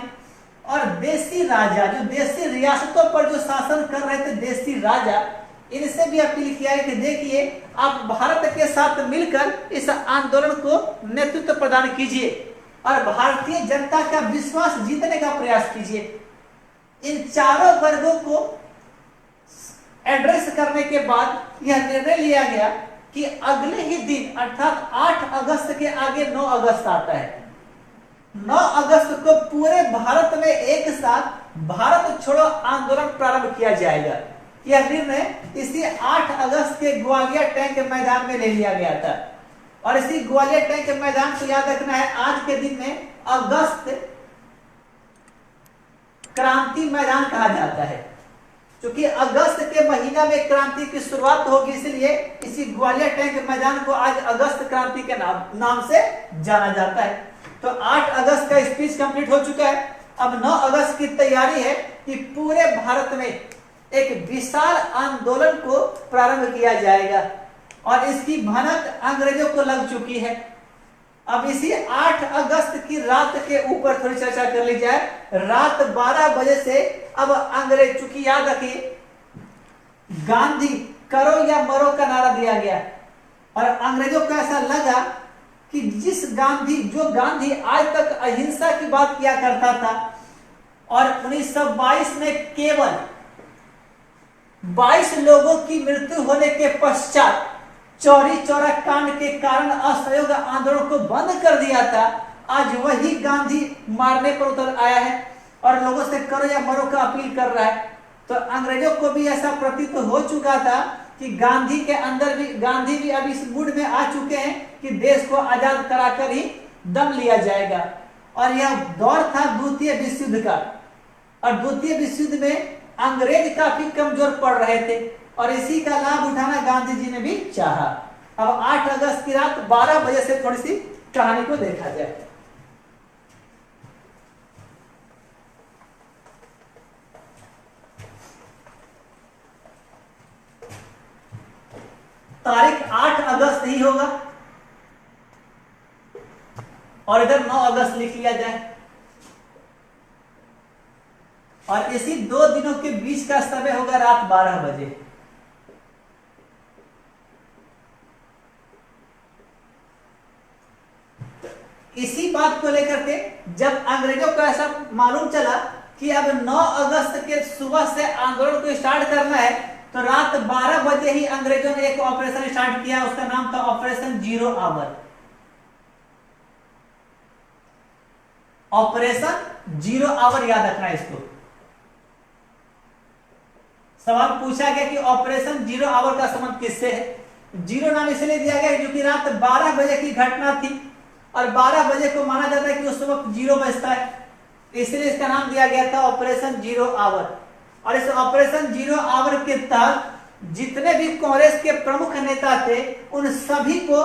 Speaker 1: और देसी राजा, जो देसी रियासतों पर जो शासन कर रहे थे, देसी राजा, इनसे भी अपील किया कि देखिए, आप भारत के साथ मिलकर इस आंदोलन को नेतृत्व प्रदान कीजिए और भारतीय जनता का विश्वास जीतने का प्रयास कीजिए। इन चारों वर्गों को एड्रेस करने के बाद यह निर्णय लिया गया कि अगले ही दिन अर्थात 8 अगस्त के आगे 9 अगस्त आता है, 9 अगस्त को पूरे भारत में एक साथ भारत छोड़ो आंदोलन प्रारंभ किया जाएगा। यह निर्णय इसी 8 अगस्त के ग्वालियर टैंक मैदान में ले लिया गया था। और इसी ग्वालियर टैंक मैदान को याद रखना है, आज के दिन में अगस्त क्रांति मैदान कहा जाता है। क्योंकि अगस्त के महीना में क्रांति की शुरुआत होगी, इसलिए इसी ग्वालियर टैंक मैदान को आज अगस्त क्रांति के नाम से जाना जाता है। तो 8 अगस्त का स्पीच कंप्लीट हो चुका है। अब 9 अगस्त की तैयारी है कि पूरे भारत में एक विशाल आंदोलन को प्रारंभ किया जाएगा और इसकी भनक अंग्रेजों को लग चुकी है। अब इसी 8 अगस्त की रात के ऊपर थोड़ी चर्चा कर ली जाए। रात 12 बजे से अब अंग्रेज, चूंकि याद रखिए गांधी करो या मरो का नारा दिया गया और अंग्रेजों को ऐसा लगा कि जो गांधी आज तक अहिंसा की बात किया करता था और 1922 में केवल 22 लोगों की मृत्यु होने के पश्चात चौरी चौरा कांड के कारण असहयोग आंदोलन को बंद कर दिया था, आज वही गांधी मारने पर उतर आया है और लोगों से करो या मरो का अपील कर रहा है। तो अंग्रेजों को भी ऐसा प्रतीत हो चुका था कि गांधी भी अब इस मूड में आ चुके हैं कि देश को आजाद कराकर ही दम लिया जाएगा। और यह दौर था द्वितीय विश्व युद्ध का और द्वितीय विश्व युद्ध में अंग्रेज काफी कमजोर पड़ रहे थे और इसी का लाभ उठाना गांधी जी ने भी चाहा। अब 8 अगस्त की रात 12 बजे से थोड़ी सी कहानी को देखा जाए। तारीख 8 अगस्त ही होगा और इधर 9 अगस्त लिख लिया जाए और इसी 2 दिनों के बीच का समय होगा रात 12 बजे। इसी बात को लेकर के जब अंग्रेजों को ऐसा मालूम चला कि अब 9 अगस्त के सुबह से आंदोलन को स्टार्ट करना है, तो रात 12 बजे ही अंग्रेजों ने एक ऑपरेशन स्टार्ट किया। उसका नाम था operation zero hour. Operation zero hour याद रखना है इसको। सवाल पूछा गया कि ऑपरेशन जीरो आवर का संबंध किससे है। जीरो नाम इसलिए दिया गया क्योंकि रात 12 बजे की घटना थी और 12 बजे को माना जाता है कि उस वक्त जीरो बजता है, इसलिए इसका नाम दिया गया था ऑपरेशन जीरो आवर। और इस ऑपरेशन जीरो आवर के तहत जितने भी कांग्रेस के प्रमुख नेता थे उन सभी को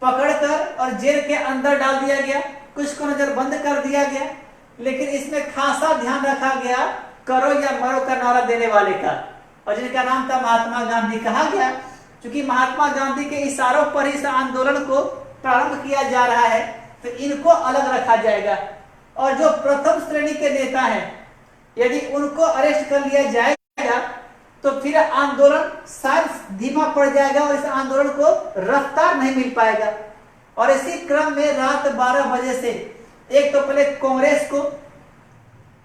Speaker 1: पकड़कर और जेल के अंदर डाल दिया गया, कुछ को नजरबंद कर दिया गया। लेकिन इसमें खासा ध्यान रखा गया करो या मरो का नारा देने वाले का, और जिनका नाम था महात्मा गांधी। कहा गया क्योंकि महात्मा गांधी के इशारों पर इस आंदोलन को प्रारंभ किया जा रहा है तो इनको अलग रखा जाएगा और जो प्रथम श्रेणी के नेता हैं यदि उनको अरेस्ट कर लिया जाएगा तो फिर आंदोलन शायद धीमा पड़ जाएगा और इस आंदोलन को रफ्तार नहीं मिल पाएगा। और इसी क्रम में रात 12 बजे से एक तो पहले कांग्रेस को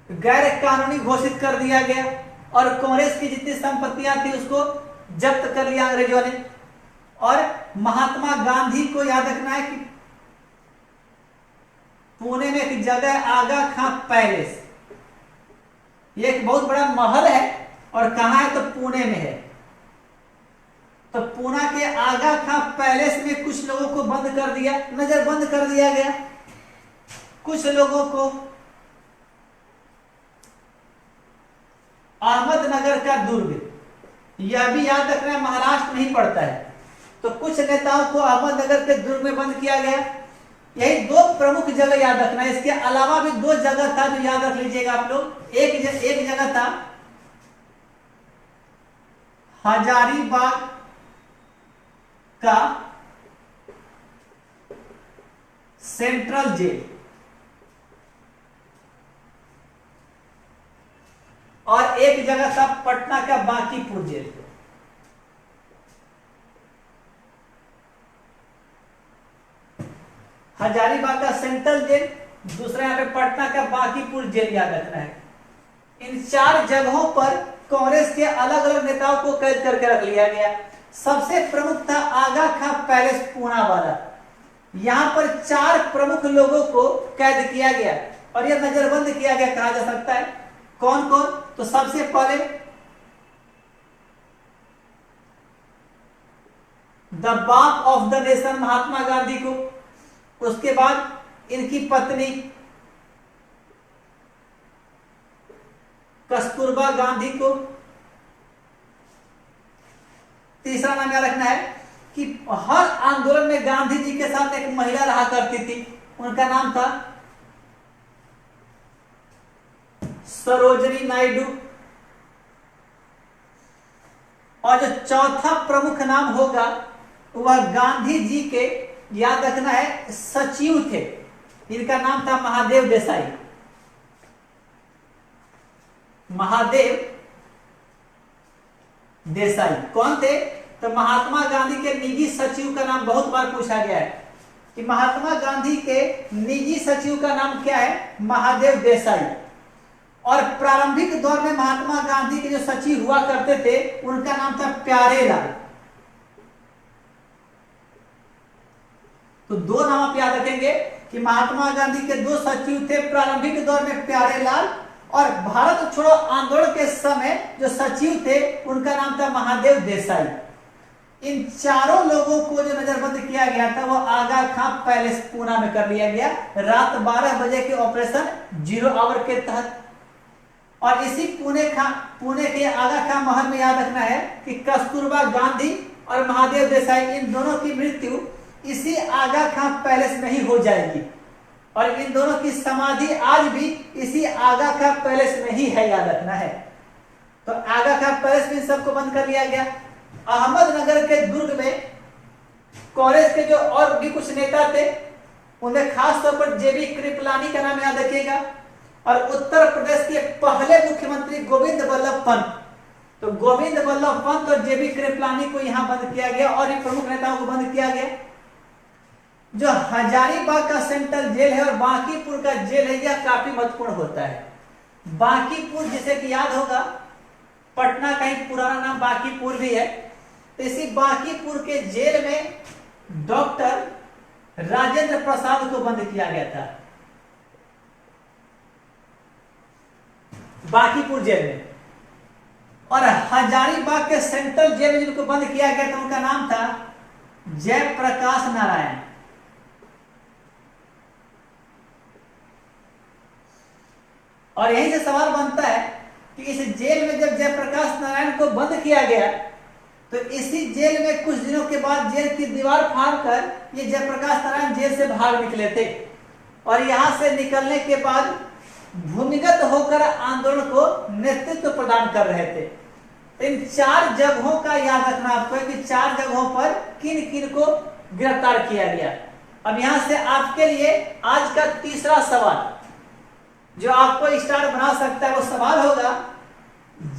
Speaker 1: गैर कानूनी घोषित कर दिया गया और कांग्रेस की जितनी संपत्तियां थी उसको जब्त कर लिया अंग्रेजों ने। और महात्मा गांधी को याद रखना है कि पुणे में एक जगह आगा खां पैलेस, ये एक बहुत बड़ा महल है और कहां है तो पुणे में है। तो पुणे के आगा खां पैलेस में कुछ लोगों को बंद कर दिया, नजरबंद कर दिया गया। कुछ लोगों को अहमदनगर का दुर्ग, यह भी याद रखना है महाराष्ट्र नहीं पड़ता है, तो कुछ नेताओं को अहमदनगर के दुर्ग में बंद किया गया। यही 2 प्रमुख जगह याद रखना है। इसके अलावा भी 2 जगह था जो याद रख लीजिएगा आप लोग। एक जगह था हजारीबाग का सेंट्रल जेल और एक जगह था पटना का बांकीपुर जेल। हजारीबाग का सेंट्रल जेल, दूसरा यहाँ पे पटना का बांकीपुर जेल याद रखना है। इन 4 जगहों पर कांग्रेस के अलग अलग नेताओं को कैद करके रख लिया गया। सबसे प्रमुख था आगा खां पैलेस पूना वाला। यहां पर 4 प्रमुख लोगों को कैद किया गया और यह नजरबंद किया गया कहा जा सकता है। कौन कौन? तो सबसे पहले द बाप of the nation Mahatma Gandhi को, उसके बाद इनकी पत्नी कस्तूरबा गांधी को, तीसरा नाम याद रखना है कि हर आंदोलन में गांधी जी के साथ एक महिला रहा करती थी, उनका नाम था सरोजनी नायडू। और जो चौथा प्रमुख नाम होगा वह गांधी जी के याद रखना है सचिव थे, इनका नाम था महादेव देसाई। महादेव देसाई कौन थे? तो महात्मा गांधी के निजी सचिव का नाम बहुत बार पूछा गया है कि महात्मा गांधी के निजी सचिव का नाम क्या है? महादेव देसाई। और प्रारंभिक दौर में महात्मा गांधी के जो सचिव हुआ करते थे उनका नाम था प्यारेलाल। तो दो नाम आप याद रखेंगे कि महात्मा गांधी के दो सचिव थे प्रारंभिक दौर में, प्यारेलाल, और भारत छोड़ो आंदोलन के समय जो सचिव थे उनका नाम था महादेव देसाई। इन चारों लोगों को जो नजरबंद किया गया था वो आगा खां पैलेस पूना में कर लिया गया रात 12 बजे के ऑपरेशन 0 आवर के तहत। और इसी पुणे के आगा खां महल में याद रखना है कि कस्तूरबा गांधी और महादेव देसाई इन दोनों की मृत्यु इसी आगा खां पैलेस में ही हो जाएगी। और इन दोनों की समाधि आज भी इसी आगा खां पैलेस में ही है, याद रखना है। तो आगा खां पैलेस में सबको बंद कर लिया गया। अहमदनगर के दुर्ग में कांग्रेस के जो और भी कुछ नेता थे उनमें खास तौर पर जेबी कृपलानी का नाम याद रखिएगा। और उत्तर प्रदेश के पहले मुख्यमंत्री गोविंद वल्लभ पंत, तो गोविंद वल्लभ पंत और जेबी कृपलानी को यहां बंद किया गया और भी प्रमुख नेताओं को बंद किया गया। जो हजारीबाग का सेंट्रल जेल है और बांकीपुर का जेल है यह काफी महत्वपूर्ण होता है। बांकीपुर जिसे कि याद होगा पटना का ही पुराना नाम बांकीपुर भी है। तो इसी बांकीपुर के जेल में डॉक्टर राजेंद्र प्रसाद को बंद किया गया था, बांकीपुर जेल में। और हजारीबाग के सेंट्रल जेल में जिनको बंद किया गया था उनका नाम था जयप्रकाश नारायण। और यहीं से सवाल बनता है कि इस जेल में जब जयप्रकाश नारायण को बंद किया गया तो इसी जेल में कुछ दिनों के बाद जेल की दीवार फाड़कर ये जयप्रकाश नारायण जेल से भाग निकले थे। और यहां से निकलने के बाद भूमिगत होकर आंदोलन को नेतृत्व प्रदान कर रहे थे। तो इन 4 जगहों का याद रखना आपको कि 4 जगहों पर किन किन को गिरफ्तार किया गया। अब यहां से आपके लिए आज का तीसरा सवाल जो आपको स्टार बना सकता है वो सवाल होगा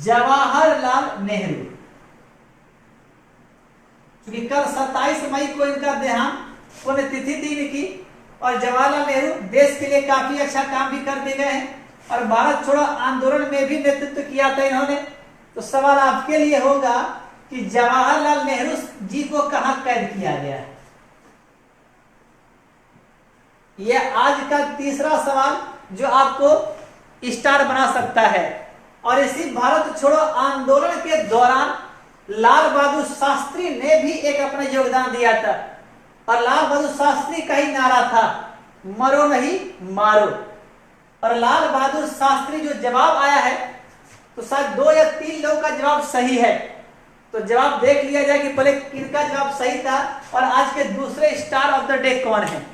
Speaker 1: जवाहरलाल नेहरू। क्योंकि कल 27 मई को इनका देहांत पुण्यतिथि थी इनकी और जवाहरलाल नेहरू देश के लिए काफी अच्छा काम भी करते गए हैं और भारत छोड़ो आंदोलन में भी नेतृत्व किया था इन्होंने। तो सवाल आपके लिए होगा कि जवाहरलाल नेहरू जी को कहां कैद किया गया है। यह आज का तीसरा सवाल जो आपको स्टार बना सकता है। और इसी भारत छोड़ो आंदोलन के दौरान लाल बहादुर शास्त्री ने भी एक अपना योगदान दिया था और लाल बहादुर शास्त्री का ही नारा था मरो नहीं मारो। और लाल बहादुर शास्त्री जो जवाब आया है तो शायद 2 या 3 लोगों का जवाब सही है। तो जवाब देख लिया जाए कि पहले किनका जवाब सही था और आज के दूसरे स्टार ऑफ द डे कौन है।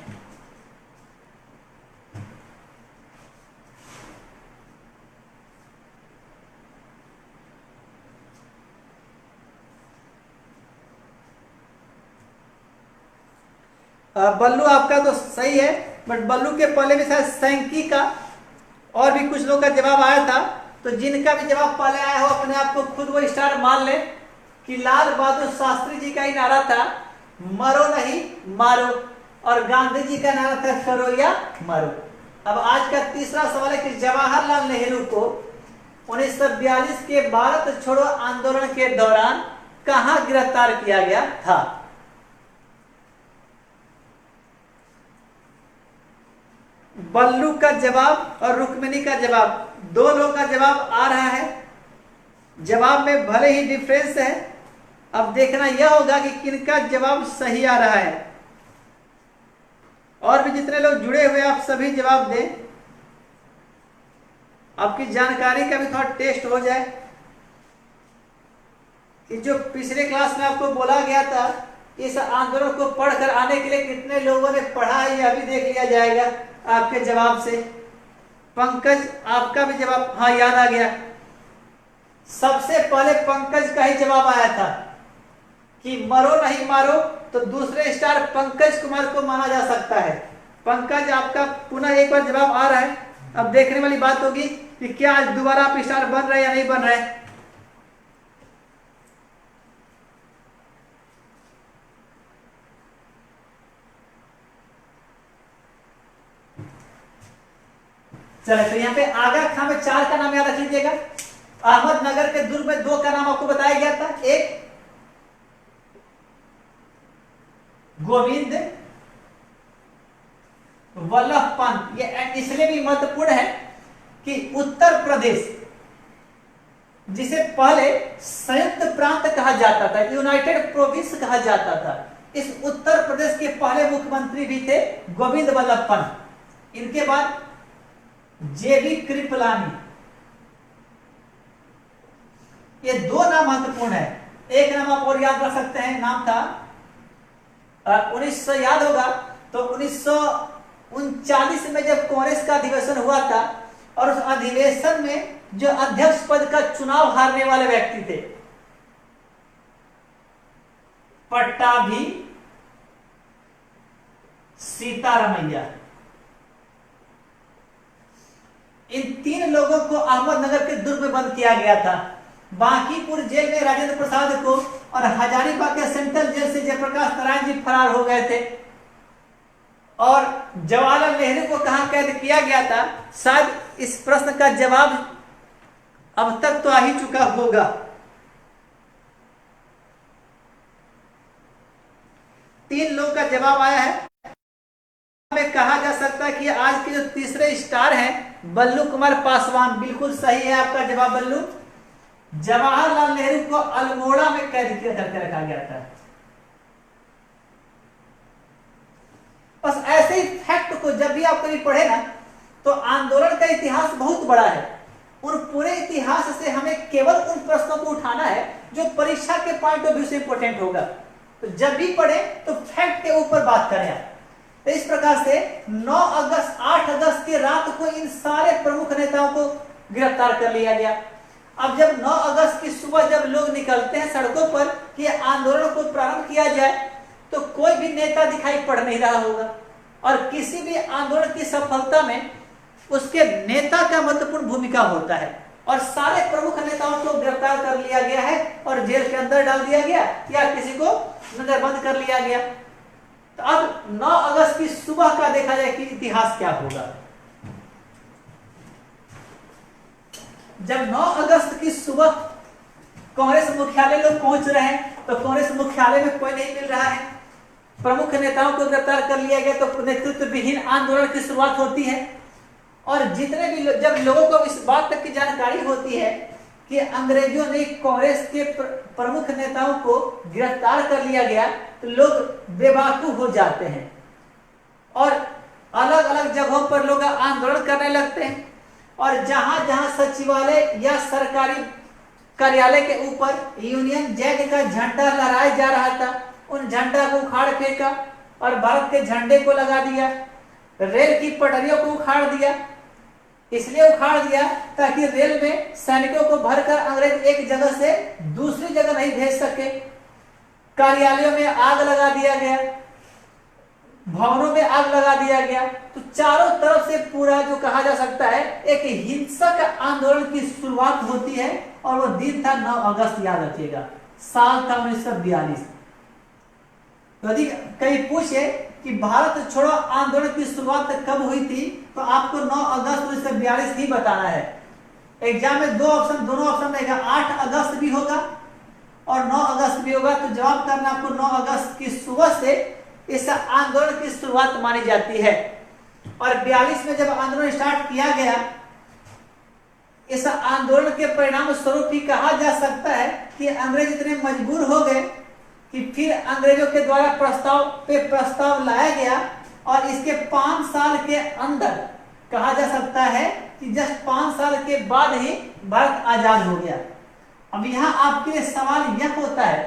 Speaker 1: बल्लू आपका तो सही है, बट बल्लू के पहले भी शायद सैंकी का और भी कुछ लोगों का जवाब आया था। तो जिनका भी जवाब पहले आया हो अपने आप को खुद वो स्टार मान ले कि लाल बहादुर शास्त्री जी का ही नारा था मरो नहीं मारो और गांधी जी का नारा था करो या मरो। अब आज का तीसरा सवाल है कि जवाहरलाल नेहरू को 1942 के भारत छोड़ो आंदोलन के दौरान कहां गिरफ्तार किया गया था। बल्लू का जवाब और रुक्मिणी का जवाब, 2 लोगों का जवाब आ रहा है। जवाब में भले ही डिफरेंस है, अब देखना यह होगा कि किनका जवाब सही आ रहा है। और भी जितने लोग जुड़े हुए आप सभी जवाब दें, आपकी जानकारी का भी थोड़ा टेस्ट हो जाए। कि जो पिछले क्लास में आपको बोला गया था, इस आंदोलन को पढ़कर आने के लिए कितने लोगों ने पढ़ा है यह भी देख लिया जाएगा आपके जवाब से। पंकज, आपका भी जवाब हाँ याद आ गया। सबसे पहले पंकज का ही जवाब आया था कि मरो नहीं मारो, तो दूसरे स्टार पंकज कुमार को माना जा सकता है। पंकज, आपका पुनः एक बार जवाब आ रहा है। अब देखने वाली बात होगी कि क्या आज दोबारा आप स्टार बन रहे या नहीं बन रहे। चले, तो यहाँ पे आगा खां में 4 का नाम याद रख लीजिएगा। अहमदनगर के दुर्ग में 2 का नाम आपको बताया गया था। एक गोविंद वल्लभ पंत, ये इसलिए भी महत्वपूर्ण है कि उत्तर प्रदेश, जिसे पहले संयुक्त प्रांत कहा जाता था, यूनाइटेड प्रोविंस कहा जाता था, इस उत्तर प्रदेश के पहले मुख्यमंत्री भी थे गोविंद वल्लभ पंत। इनके बाद जेबी कृपलानी, ये 2 नाम महत्वपूर्ण है। एक नाम आप और याद रख सकते हैं, नाम था 1900 याद होगा तो 1939 में जब कांग्रेस का अधिवेशन हुआ था, और उस अधिवेशन में जो अध्यक्ष पद का चुनाव हारने वाले व्यक्ति थे, पट्टाभी सीतारमैया, इन 3 लोगों को अहमदनगर के दुर्ग में बंद किया गया था। बांकीपुर जेल में राजेंद्र प्रसाद को और हजारीबाग के सेंट्रल जेल से जयप्रकाश नारायण जी फरार हो गए थे। और जवाहरलाल नेहरू को कहां कैद किया गया था, शायद इस प्रश्न का जवाब अब तक तो आ ही चुका होगा। तीन लोग का जवाब आया है। में कहा जा सकता है कि आज के जो तीसरे स्टार हैं बल्लू कुमार पासवान, बिल्कुल सही है आपका जवाब बल्लू। जवाहरलाल नेहरू को अल्मोड़ा में कैद करके रखा गया था। बस ऐसे ही फैक्ट को जब भी आप कभी पढ़े ना, तो आंदोलन का इतिहास बहुत बड़ा है। उन पूरे इतिहास से हमें केवल उन प्रश्नों को उठाना है जो परीक्षा के पॉइंट ऑफ व्यू से इंपोर्टेंट होगा। तो जब भी पढ़े तो फैक्ट के ऊपर बात करें आप। तो इस प्रकार से 9 अगस्त 8 अगस्त की रात को इन सारे प्रमुख नेताओं को गिरफ्तार कर लिया गया। अब जब 9 अगस्त की सुबह जब लोग निकलते हैं सड़कों पर कि आंदोलन को प्रारंभ किया जाए, तो कोई भी नेता दिखाई पड़ नहीं रहा होगा। और किसी भी आंदोलन की सफलता में उसके नेता का महत्वपूर्ण भूमिका होता है। और सारे प्रमुख नेताओं को गिरफ्तार कर लिया गया है और जेल के अंदर डाल दिया गया या किसी को नजरबंद कर लिया गया। तो अब 9 अगस्त की सुबह का देखा जाए कि इतिहास क्या होगा। जब 9 अगस्त की सुबह कांग्रेस मुख्यालय लोग पहुंच रहे हैं, तो कांग्रेस मुख्यालय में कोई नहीं मिल रहा है। प्रमुख नेताओं को गिरफ्तार कर लिया गया, तो नेतृत्व विहीन आंदोलन की शुरुआत होती है। और जितने भी जब लोगों को इस बात तक की जानकारी होती है कि अंग्रेजों ने कांग्रेस के प्रमुख नेताओं को गिरफ्तार कर लिया गया, तो लोग बेबाकूफ हो जाते हैं और अलग अलग जगहों पर लोग आंदोलन करने लगते हैं। और जहां जहां सचिवालय या सरकारी कार्यालय के ऊपर यूनियन जैक का झंडा लहराया जा रहा था, उन झंडा को उखाड़ फेंका और भारत के झंडे को लगा दिया। रेल की पटरियों को उखाड़ दिया, इसलिए उखाड़ दिया ताकि रेल में सैनिकों को भरकर अंग्रेज एक जगह से दूसरी जगह नहीं भेज सके। कार्यालयों में आग लगा दिया गया, भवनों में आग लगा दिया गया। तो चारों तरफ से पूरा जो कहा जा सकता है एक हिंसक आंदोलन की शुरुआत होती है। और वो दिन था 9 अगस्त, याद रखिएगा, साल था 1942। यदि कहीं पूछे कि भारत छोड़ो आंदोलन की शुरुआत कब हुई थी, तो आपको 9 अगस्त 1942 ही बताना है। एग्जाम में दोनों ऑप्शन रहेगा, 8 अगस्त भी होगा और 9 अगस्त भी होगा। तो जवाब करना आपको 9 अगस्त की सुबह से इस आंदोलन की शुरुआत मानी जाती है। और 42 में जब आंदोलन स्टार्ट किया गया, इस आंदोलन के परिणाम स्वरूप ही कहा जा सकता है कि अंग्रेज इतने मजबूर हो गए कि फिर अंग्रेजों के द्वारा प्रस्ताव लाया गया। और इसके 5 साल के अंदर कहा जा सकता है कि जस्ट 5 साल के बाद ही भारत आजाद हो गया। अब यहाँ आपके लिए सवाल यह होता है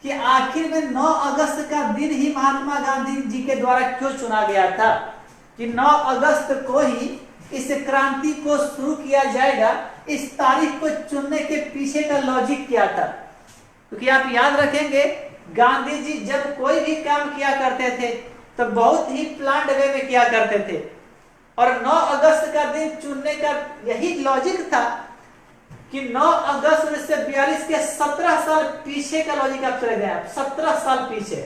Speaker 1: कि आखिर में 9 अगस्त का दिन ही महात्मा गांधी जी के द्वारा क्यों चुना गया था, कि 9 अगस्त को ही इस क्रांति को शुरू किया जाएगा। इस तारीख को चुनने के पीछे का लॉजिक क्या था? क्योंकि आप याद रखेंगे गांधी जी जब कोई भी काम किया करते थे तो बहुत ही प्लान्ड वे में किया करते थे, और 9 अगस्त का दिन चुनने का यही लॉजिक था कि 9 अगस्त 1942 के 17 साल पीछे का लॉजिक आप चले गए, 17 साल पीछे।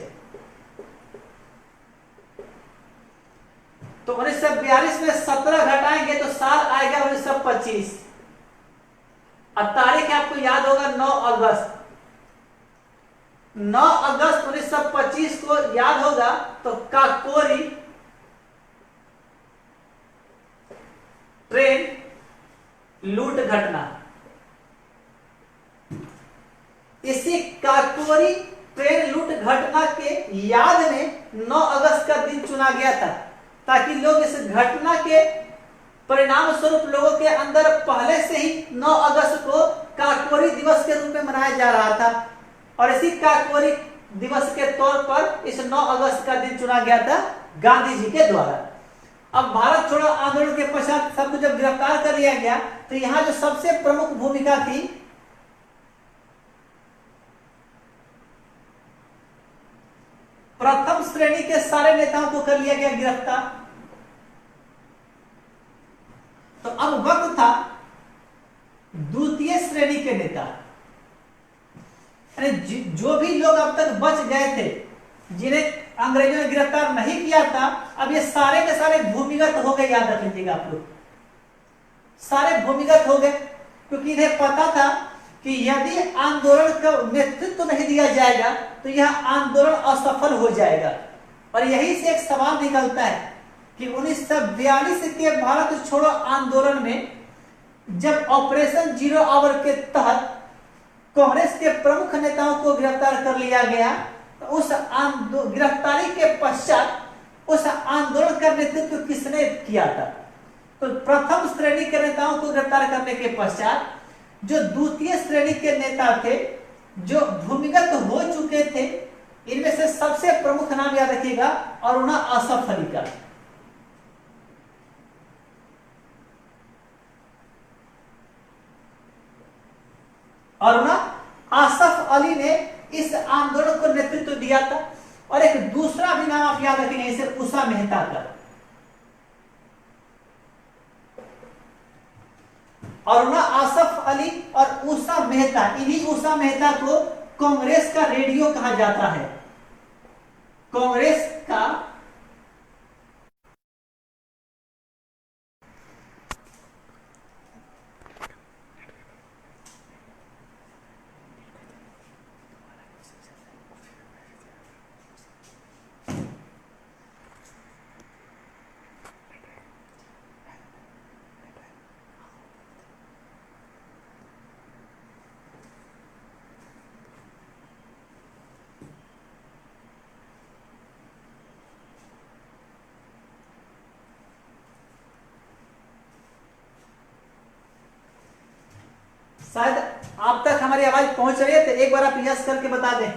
Speaker 1: तो 1942 में 17 घटाएंगे तो साल आएगा 1925। अब तारीख आपको याद होगा 9 अगस्त। 9 अगस्त 1925 को याद होगा तो काकोरी ट्रेन लूट घटना, इसी काकोरी ट्रेन लूट घटना के याद में 9 अगस्त का दिन चुना गया था, ताकि लोग इस घटना के परिणाम स्वरूप लोगों के अंदर पहले से ही 9 अगस्त को काकोरी दिवस के रूप में मनाया जा रहा था, और इसी काकोरी दिवस के तौर पर इस 9 अगस्त का दिन चुना गया था गांधी जी के द्वारा। अब भारत छोड़ो आंदोलन के पश्चात सबको जब गिरफ्तार कर लिया गया तो यहां जो सबसे प्रमुख भूमिका थी प्रथम श्रेणी के सारे नेताओं को कर लिया गया गिरफ्तार। तो अब वक्त था द्वितीय श्रेणी के नेता, जो भी लोग अब तक बच गए थे, जिन्हें अंग्रेजों ने गिरफ्तार नहीं किया था, अब ये सारे के सारे भूमिगत हो गए। याद रख लीजिएगा आप लोग, सारे भूमिगत हो गए, क्योंकि इन्हें पता था कि यदि आंदोलन का नेतृत्व नहीं दिया जाएगा तो यह आंदोलन असफल हो जाएगा। और यही से एक सवाल निकलता है कि 1942 के भारत छोड़ो आंदोलन में जब ऑपरेशन जीरो आवर के तहत कांग्रेस के प्रमुख नेताओं को गिरफ्तार कर लिया गया, तो उस गिरफ्तारी के पश्चात उस आंदोलन का नेतृत्व किसने किया था? तो प्रथम श्रेणी के नेताओं को गिरफ्तार करने के पश्चात जो द्वितीय श्रेणी के नेता थे, जो भूमिगत हो चुके थे, इनमें से सबसे प्रमुख नाम याद रखिएगा अरुणा आसफ अली का। अरुणा आसफ अली ने इस आंदोलन को नेतृत्व दिया था। और एक दूसरा भी नाम आप याद रखेंगे, इसे उषा मेहता का। अरुणा आसफ अली और उषा मेहता, इन्हीं उषा मेहता को कांग्रेस का रेडियो कहा जाता है। कांग्रेस का शायद आप तक हमारी आवाज पहुंच रही है, तो एक बार आप यस करके बता दें।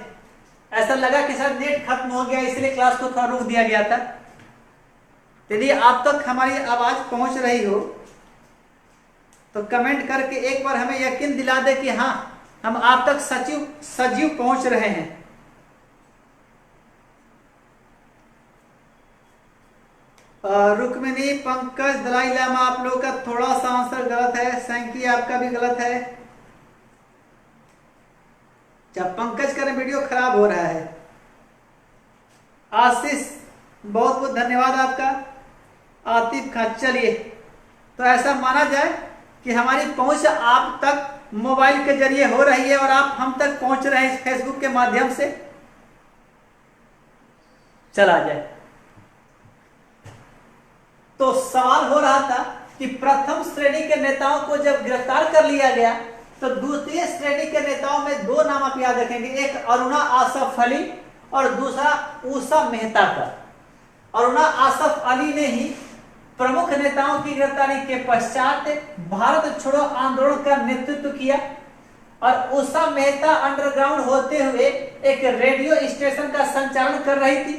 Speaker 1: ऐसा लगा कि शायद नेट खत्म हो गया इसलिए क्लास को थोड़ा रोक दिया गया था। यदि आप तक हमारी आवाज पहुंच रही हो तो कमेंट करके एक बार हमें यकीन दिला दे कि हाँ, हम आप तक सजीव पहुंच रहे हैं। रुक्मिनी, पंकज, दलाई लामा, आप लोगों का थोड़ा सा आंसर गलत है। सैंकी आपका भी गलत है। जब पंकज का वीडियो खराब हो रहा है। आशीष, बहुत बहुत धन्यवाद आपका। आतिफ खान, चलिए तो ऐसा माना जाए कि हमारी पहुंच आप तक मोबाइल के जरिए हो रही है और आप हम तक पहुंच रहे हैं फेसबुक के माध्यम से। चला जाए तो सवाल हो रहा था कि प्रथम श्रेणी के नेताओं को जब गिरफ्तार कर लिया गया तो द्वितीय श्रेणी के नेताओं में दो नाम आप याद रखेंगे, एक अरुणा आसफ अली और दूसरा उषा मेहता का। अरुणा आसफ अली ने ही प्रमुख नेताओं की गिरफ्तारी के पश्चात भारत छोड़ो आंदोलन का नेतृत्व किया, और उषा मेहता अंडरग्राउंड होते हुए एक रेडियो स्टेशन का संचालन कर रही थी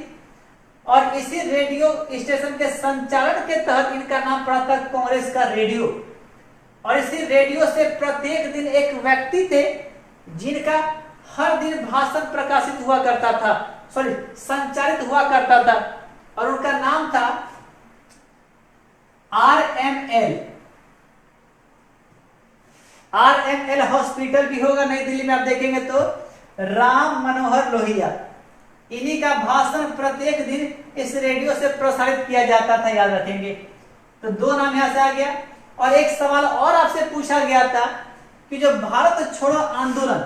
Speaker 1: और इसी रेडियो स्टेशन के संचालन के तहत इनका नाम पड़ा था कांग्रेस का रेडियो। और इसी रेडियो से प्रत्येक दिन एक व्यक्ति थे जिनका हर दिन भाषण प्रकाशित हुआ करता था, संचालित हुआ करता था और उनका नाम था आरएमएल हॉस्पिटल भी होगा नई दिल्ली में, आप देखेंगे तो राम मनोहर लोहिया। इन्हीं का भाषण प्रत्येक दिन इस रेडियो से प्रसारित किया जाता था, याद रखेंगे। तो दो नाम यहां से आ गया। और एक सवाल और आपसे पूछा गया था कि जो भारत छोड़ो आंदोलन,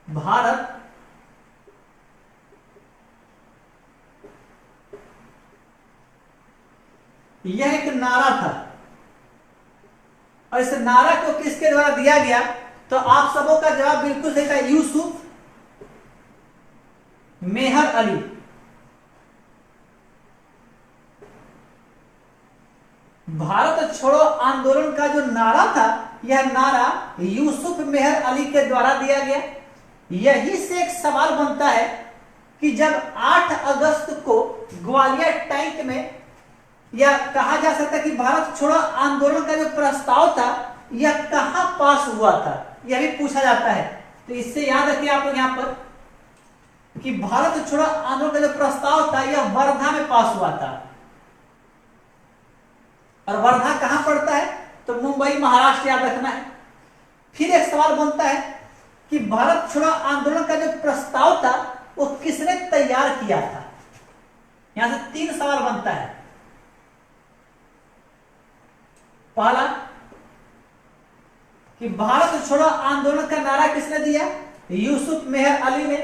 Speaker 1: भारत यह एक नारा था और इस नारा को किसके द्वारा दिया गया, तो आप सबों का जवाब बिल्कुल सही था, यूसुफ मेहर अली। भारत छोड़ो आंदोलन का जो नारा था, यह नारा यूसुफ मेहर अली के द्वारा दिया गया। यही से एक सवाल बनता है कि जब 8 अगस्त को ग्वालियर टैंक में, या कहा जा सकता है कि भारत छोड़ो आंदोलन का जो प्रस्ताव था यह कहां पास हुआ था, यह भी पूछा जाता है। तो इससे याद रखिए आप लोग यहां पर कि भारत छोड़ो आंदोलन का जो प्रस्ताव था यह वर्धा में पास हुआ था। और वर्धा कहां पड़ता है, तो मुंबई महाराष्ट्र, याद रखना है। फिर एक सवाल बनता है कि भारत छोड़ो आंदोलन का जो प्रस्ताव था वो किसने तैयार किया था। यहां से 3 सवाल बनता है। पहला कि भारत छोड़ो आंदोलन का नारा किसने दिया, यूसुफ मेहर अली ने।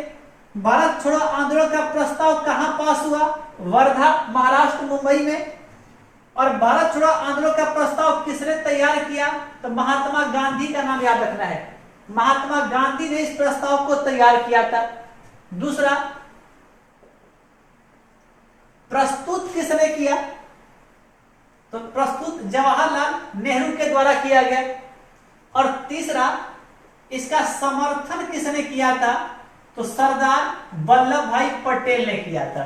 Speaker 1: भारत छोड़ो आंदोलन का प्रस्ताव कहां पास हुआ, वर्धा महाराष्ट्र मुंबई में। और भारत छोड़ो आंदोलन का प्रस्ताव किसने तैयार किया, तो महात्मा गांधी का नाम याद रखना है। महात्मा गांधी ने इस प्रस्ताव को तैयार किया था। दूसरा, प्रस्तुत किसने किया, तो प्रस्तुत जवाहरलाल नेहरू के द्वारा किया गया। और तीसरा, इसका समर्थन किसने किया था, तो सरदार वल्लभ भाई पटेल ने किया था।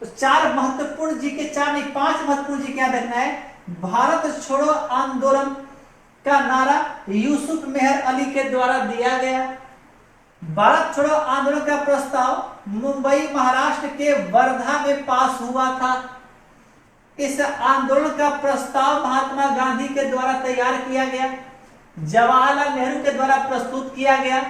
Speaker 1: तो 4 महत्वपूर्ण जी के 4 नहीं 5 महत्वपूर्ण जी क्या देखना है। भारत छोड़ो आंदोलन का नारा यूसुफ मेहर अली के द्वारा दिया गया। भारत छोड़ो आंदोलन का प्रस्ताव मुंबई महाराष्ट्र के वर्धा में पास हुआ था। इस आंदोलन का प्रस्ताव महात्मा गांधी के द्वारा तैयार किया गया, जवाहरलाल नेहरू के द्वारा प्रस्तुत किया गया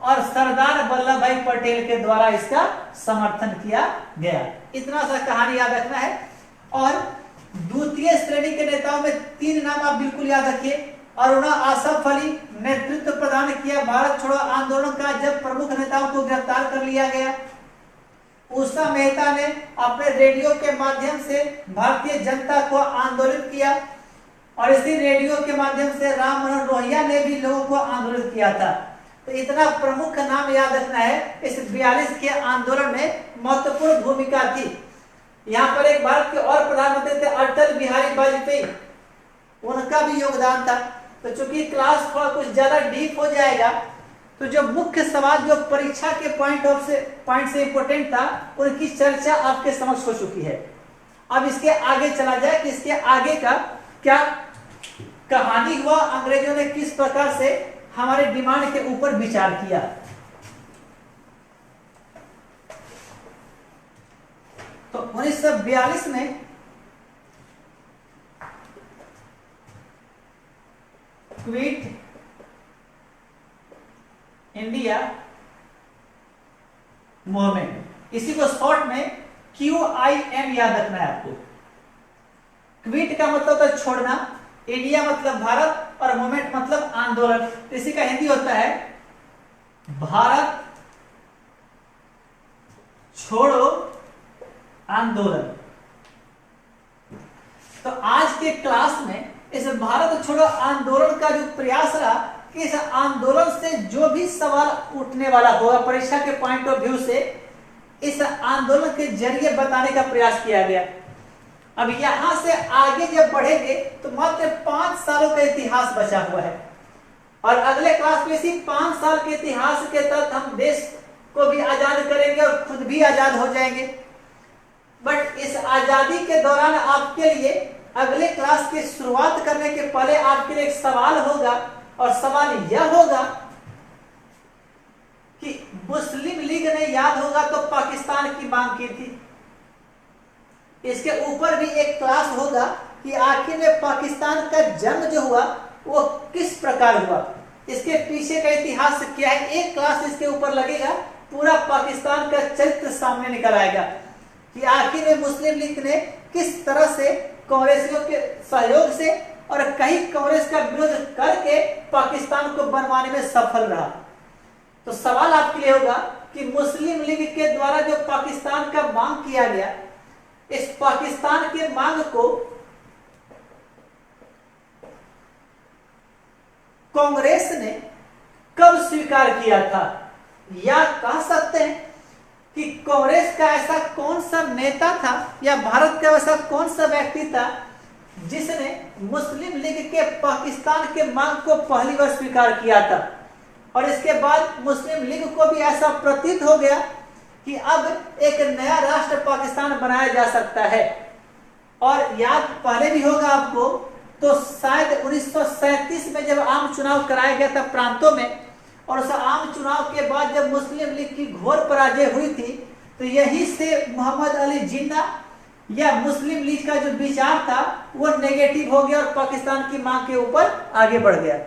Speaker 1: और सरदार वल्लभ भाई पटेल के द्वारा इसका समर्थन किया गया। इतना सा कहानी याद रखना है। और द्वितीय श्रेणी के नेताओं में 3 नाम आप बिल्कुल याद रखिए। अरुणा आसफ अली नेतृत्व प्रदान किया भारत छोड़ो आंदोलन का, जब प्रमुख नेताओं को गिरफ्तार कर लिया गया। उषा मेहता ने अपने रेडियो के माध्यम से भारतीय जनता को आंदोलित किया और इसी रेडियो के माध्यम से राम मनोहर लोहिया ने भी लोगों को आंदोलित किया था। तो इतना प्रमुख नाम याद रखना है। इस 42 के आंदोलन में महत्वपूर्ण भूमिका थी। यहाँ पर एक भारत के और प्रधानमंत्री थे अटल बिहारी वाजपेयी, उनका भी योगदान था। तो चूंकि क्लास थोड़ा कुछ ज्यादा डीप हो जाएगा, तो जो मुख्य सवाल जो परीक्षा के पॉइंट से इंपोर्टेंट था उनकी चर्चा आपके समक्ष हो चुकी है। अब इसके आगे चला जाए कि इसके आगे का क्या कहानी हुआ, अंग्रेजों ने किस प्रकार से हमारे डिमांड के ऊपर विचार किया। तो 1942 में क्विट इंडिया मूवमेंट, इसी को शॉर्ट में QIM याद रखना है आपको। क्विट का मतलब होता है छोड़ना, इंडिया मतलब भारत और मूवमेंट मतलब आंदोलन। इसी का हिंदी होता है भारत छोड़ो आंदोलन। तो आज के क्लास में इस भारत छोड़ो आंदोलन का जो प्रयास रहा कि इस आंदोलन से जो भी सवाल उठने वाला होगा परीक्षा के पॉइंट ऑफ व्यू से, इस आंदोलन के जरिए बताने का प्रयास किया गया। अब यहां से आगे जब बढ़ेंगे तो मात्र 5 सालों का इतिहास बचा हुआ है। और अगले क्लास में इसी 5 साल के इतिहास के तहत हम देश को भी आजाद करेंगे और खुद भी आजाद हो जाएंगे। बट इस आजादी के दौरान आपके लिए अगले क्लास की शुरुआत करने के पहले आपके लिए एक सवाल होगा, और सवाल यह होगा कि मुस्लिम लीग ने, याद होगा तो पाकिस्तान की मांग की थी। इसके ऊपर भी एक क्लास होगा कि आखिर में पाकिस्तान का जन्म जो हुआ वो किस प्रकार हुआ, इसके पीछे का इतिहास क्या है। एक क्लास इसके ऊपर लगेगा, पूरा पाकिस्तान का चरित्र सामने निकल आएगा कि आखिर में मुस्लिम लीग ने किस तरह से कांग्रेसियों के सहयोग से और कहीं कांग्रेस का विरोध करके पाकिस्तान को बनवाने में सफल रहा। तो सवाल आपके लिए होगा कि मुस्लिम लीग के द्वारा जो पाकिस्तान का मांग किया गया, इस पाकिस्तान के मांग को कांग्रेस ने कब स्वीकार किया था, या कह सकते हैं कि कांग्रेस का ऐसा कौन सा नेता था या भारत का ऐसा कौन सा व्यक्ति था जिसने मुस्लिम लीग के पाकिस्तान के मांग को पहली बार स्वीकार किया था, और इसके बाद मुस्लिम लीग को भी ऐसा प्रतीत हो गया कि अब एक नया राष्ट्र पाकिस्तान बनाया जा सकता है। और याद पहले भी होगा आपको, तो शायद 1937 में जब आम चुनाव कराया गया था प्रांतों में, और उस आम चुनाव के बाद जब मुस्लिम लीग की घोर पराजय हुई थी, तो यहीं से मोहम्मद अली जिन्ना या मुस्लिम लीग का जो विचार था वो नेगेटिव हो गया और पाकिस्तान की मांग के ऊपर आगे बढ़ गया।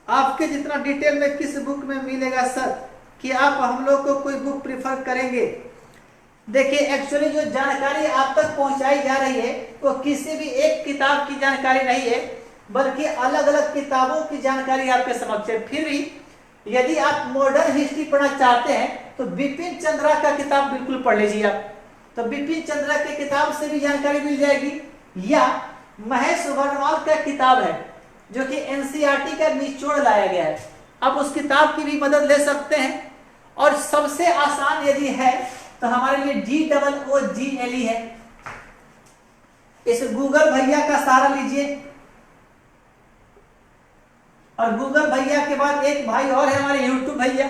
Speaker 1: आपके जितना डिटेल में किस बुक में मिलेगा सर, कि आप हम लोग को कोई बुक प्रिफर करेंगे? देखिए, एक्चुअली जो जानकारी आप तक पहुंचाई जा रही है वो किसी भी एक किताब की जानकारी नहीं है, बल्कि अलग अलग किताबों की जानकारी आपके समक्ष है। फिर भी यदि आप मॉडर्न हिस्ट्री पढ़ना चाहते हैं तो बिपिन चंद्रा का किताब बिल्कुल पढ़ लीजिए आप, तो बिपिन चंद्रा की किताब से भी जानकारी मिल जाएगी। या महेश वर्णवाल का किताब है जो कि एनसीईआरटी का निचोड़ लाया गया है, आप उस किताब की भी मदद ले सकते हैं। और सबसे आसान यदि है तो हमारे लिए GOOGLE है, इस गूगल भैया का सहारा लीजिए। और गूगल भैया के बाद एक भाई और है हमारे यूट्यूब भैया,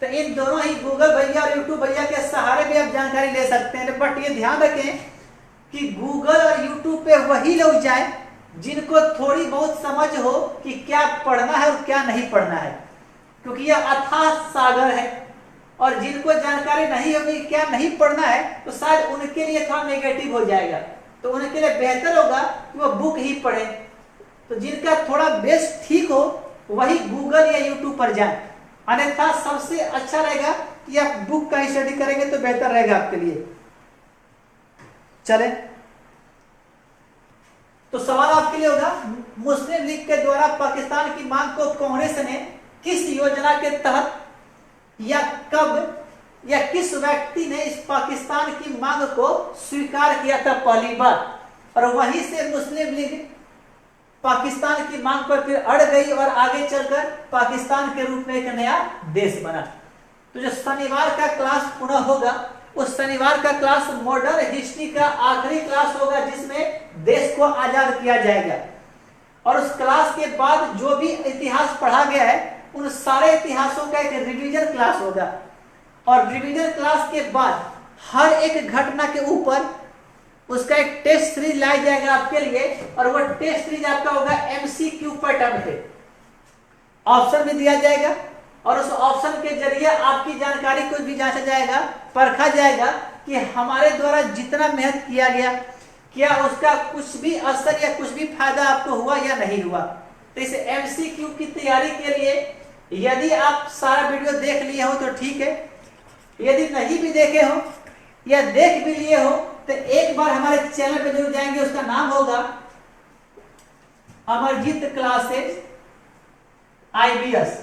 Speaker 1: तो इन दोनों ही गूगल भैया और यूट्यूब भैया के सहारे भी आप जानकारी ले सकते हैं। बट ये ध्यान रखें कि गूगल और यूट्यूब पे वही लोग जाए जिनको थोड़ी बहुत समझ हो कि क्या पढ़ना है और क्या नहीं पढ़ना है, क्योंकि यह अथाह सागर है। और जिनको जानकारी नहीं होगी क्या नहीं पढ़ना है, तो शायद उनके लिए थोड़ा नेगेटिव हो जाएगा, तो उनके लिए बेहतर होगा कि वो बुक ही पढ़े। तो जिनका थोड़ा बेस ठीक हो वही गूगल या यूट्यूब पर जाए, अन्यथा सबसे अच्छा रहेगा कि आप बुक का स्टडी करेंगे तो बेहतर रहेगा आपके लिए। चले, तो सवाल आपके लिए होगा, मुस्लिम लीग के द्वारा पाकिस्तान की मांग को कांग्रेस ने किस योजना के तहत या कब या किस व्यक्ति ने इस पाकिस्तान की मांग को स्वीकार किया था पहली बार, और वहीं से मुस्लिम लीग पाकिस्तान की मांग पर फिर अड़ गई और आगे चलकर पाकिस्तान के रूप में एक नया देश बना। तो जो शनिवार का क्लास पुनः होगा, उस शनिवार का क्लास मॉडर्न हिस्ट्री का आखिरी क्लास होगा जिसमें देश को आजाद किया जाएगा। और उस क्लास के बाद जो भी इतिहास पढ़ा गया है उन सारे इतिहासों का एक रिवीजन क्लास होगा, और रिवीजन क्लास के बाद हर एक घटना के ऊपर उसका एक टेस्ट सीरीज लाया जाएगा आपके लिए, और वो टेस्ट सीरीज आपका होगा MCQ पैटर्न पे। ऑप्शन भी दिया जाएगा और उस ऑप्शन के जरिए आपकी जानकारी को भी जांचा जाएगा, परखा जाएगा कि हमारे द्वारा जितना मेहनत किया गया क्या उसका कुछ भी असर या कुछ भी फायदा आपको हुआ या नहीं हुआ। तो इस MCQ की तैयारी के लिए यदि आप सारा वीडियो देख लिए हो तो ठीक है, यदि नहीं भी देखे हो या देख भी लिए हो तो एक बार हमारे चैनल पे जरूर जाएंगे, उसका नाम होगा अमरजीत क्लासेस IBS।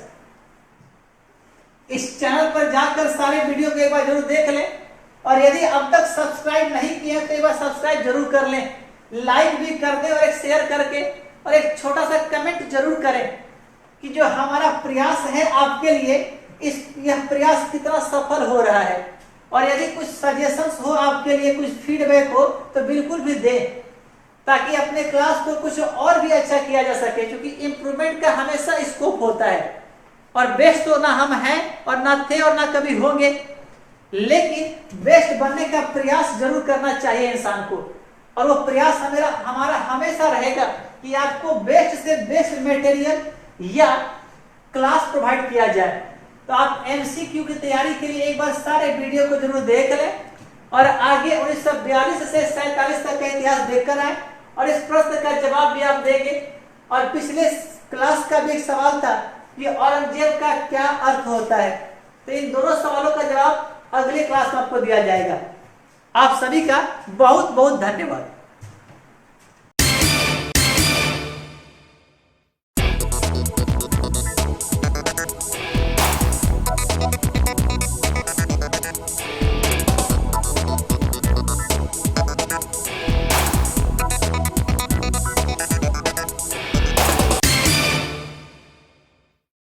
Speaker 1: इस चैनल पर जाकर सारे वीडियो को एक बार जरूर देख लें, और यदि अब तक सब्सक्राइब नहीं किए तो एक बार सब्सक्राइब जरूर कर लें, लाइक भी कर दें और एक शेयर करके और एक छोटा सा कमेंट जरूर करें कि जो हमारा प्रयास है आपके लिए यह प्रयास कितना सफल हो रहा है। और यदि कुछ सजेशंस हो आपके लिए, कुछ फीडबैक हो तो बिल्कुल भी दें, ताकि अपने क्लास को कुछ और भी अच्छा किया जा सके, क्योंकि इम्प्रूवमेंट का हमेशा स्कोप होता है। और बेस्ट तो ना हम हैं और ना थे और ना कभी होंगे, लेकिन बेस्ट बनने का प्रयास जरूर करना चाहिए इंसान को। और वो प्रयास हमारा हमेशा रहेगा कि आपको बेस्ट से बेस्ट मटेरियल या क्लास प्रोवाइड किया जाए। तो आप एमसीक्यू की तैयारी के लिए एक बार सारे वीडियो को जरूर देख लें और आगे 1942 से 47 तक का इतिहास देखकर आए और इस प्रश्न का जवाब भी आप देंगे। और पिछले क्लास का भी एक सवाल था कि औरंगजेब का क्या अर्थ होता है, तो इन दोनों सवालों का जवाब अगले क्लास में आपको दिया जाएगा। आप सभी का बहुत बहुत धन्यवाद।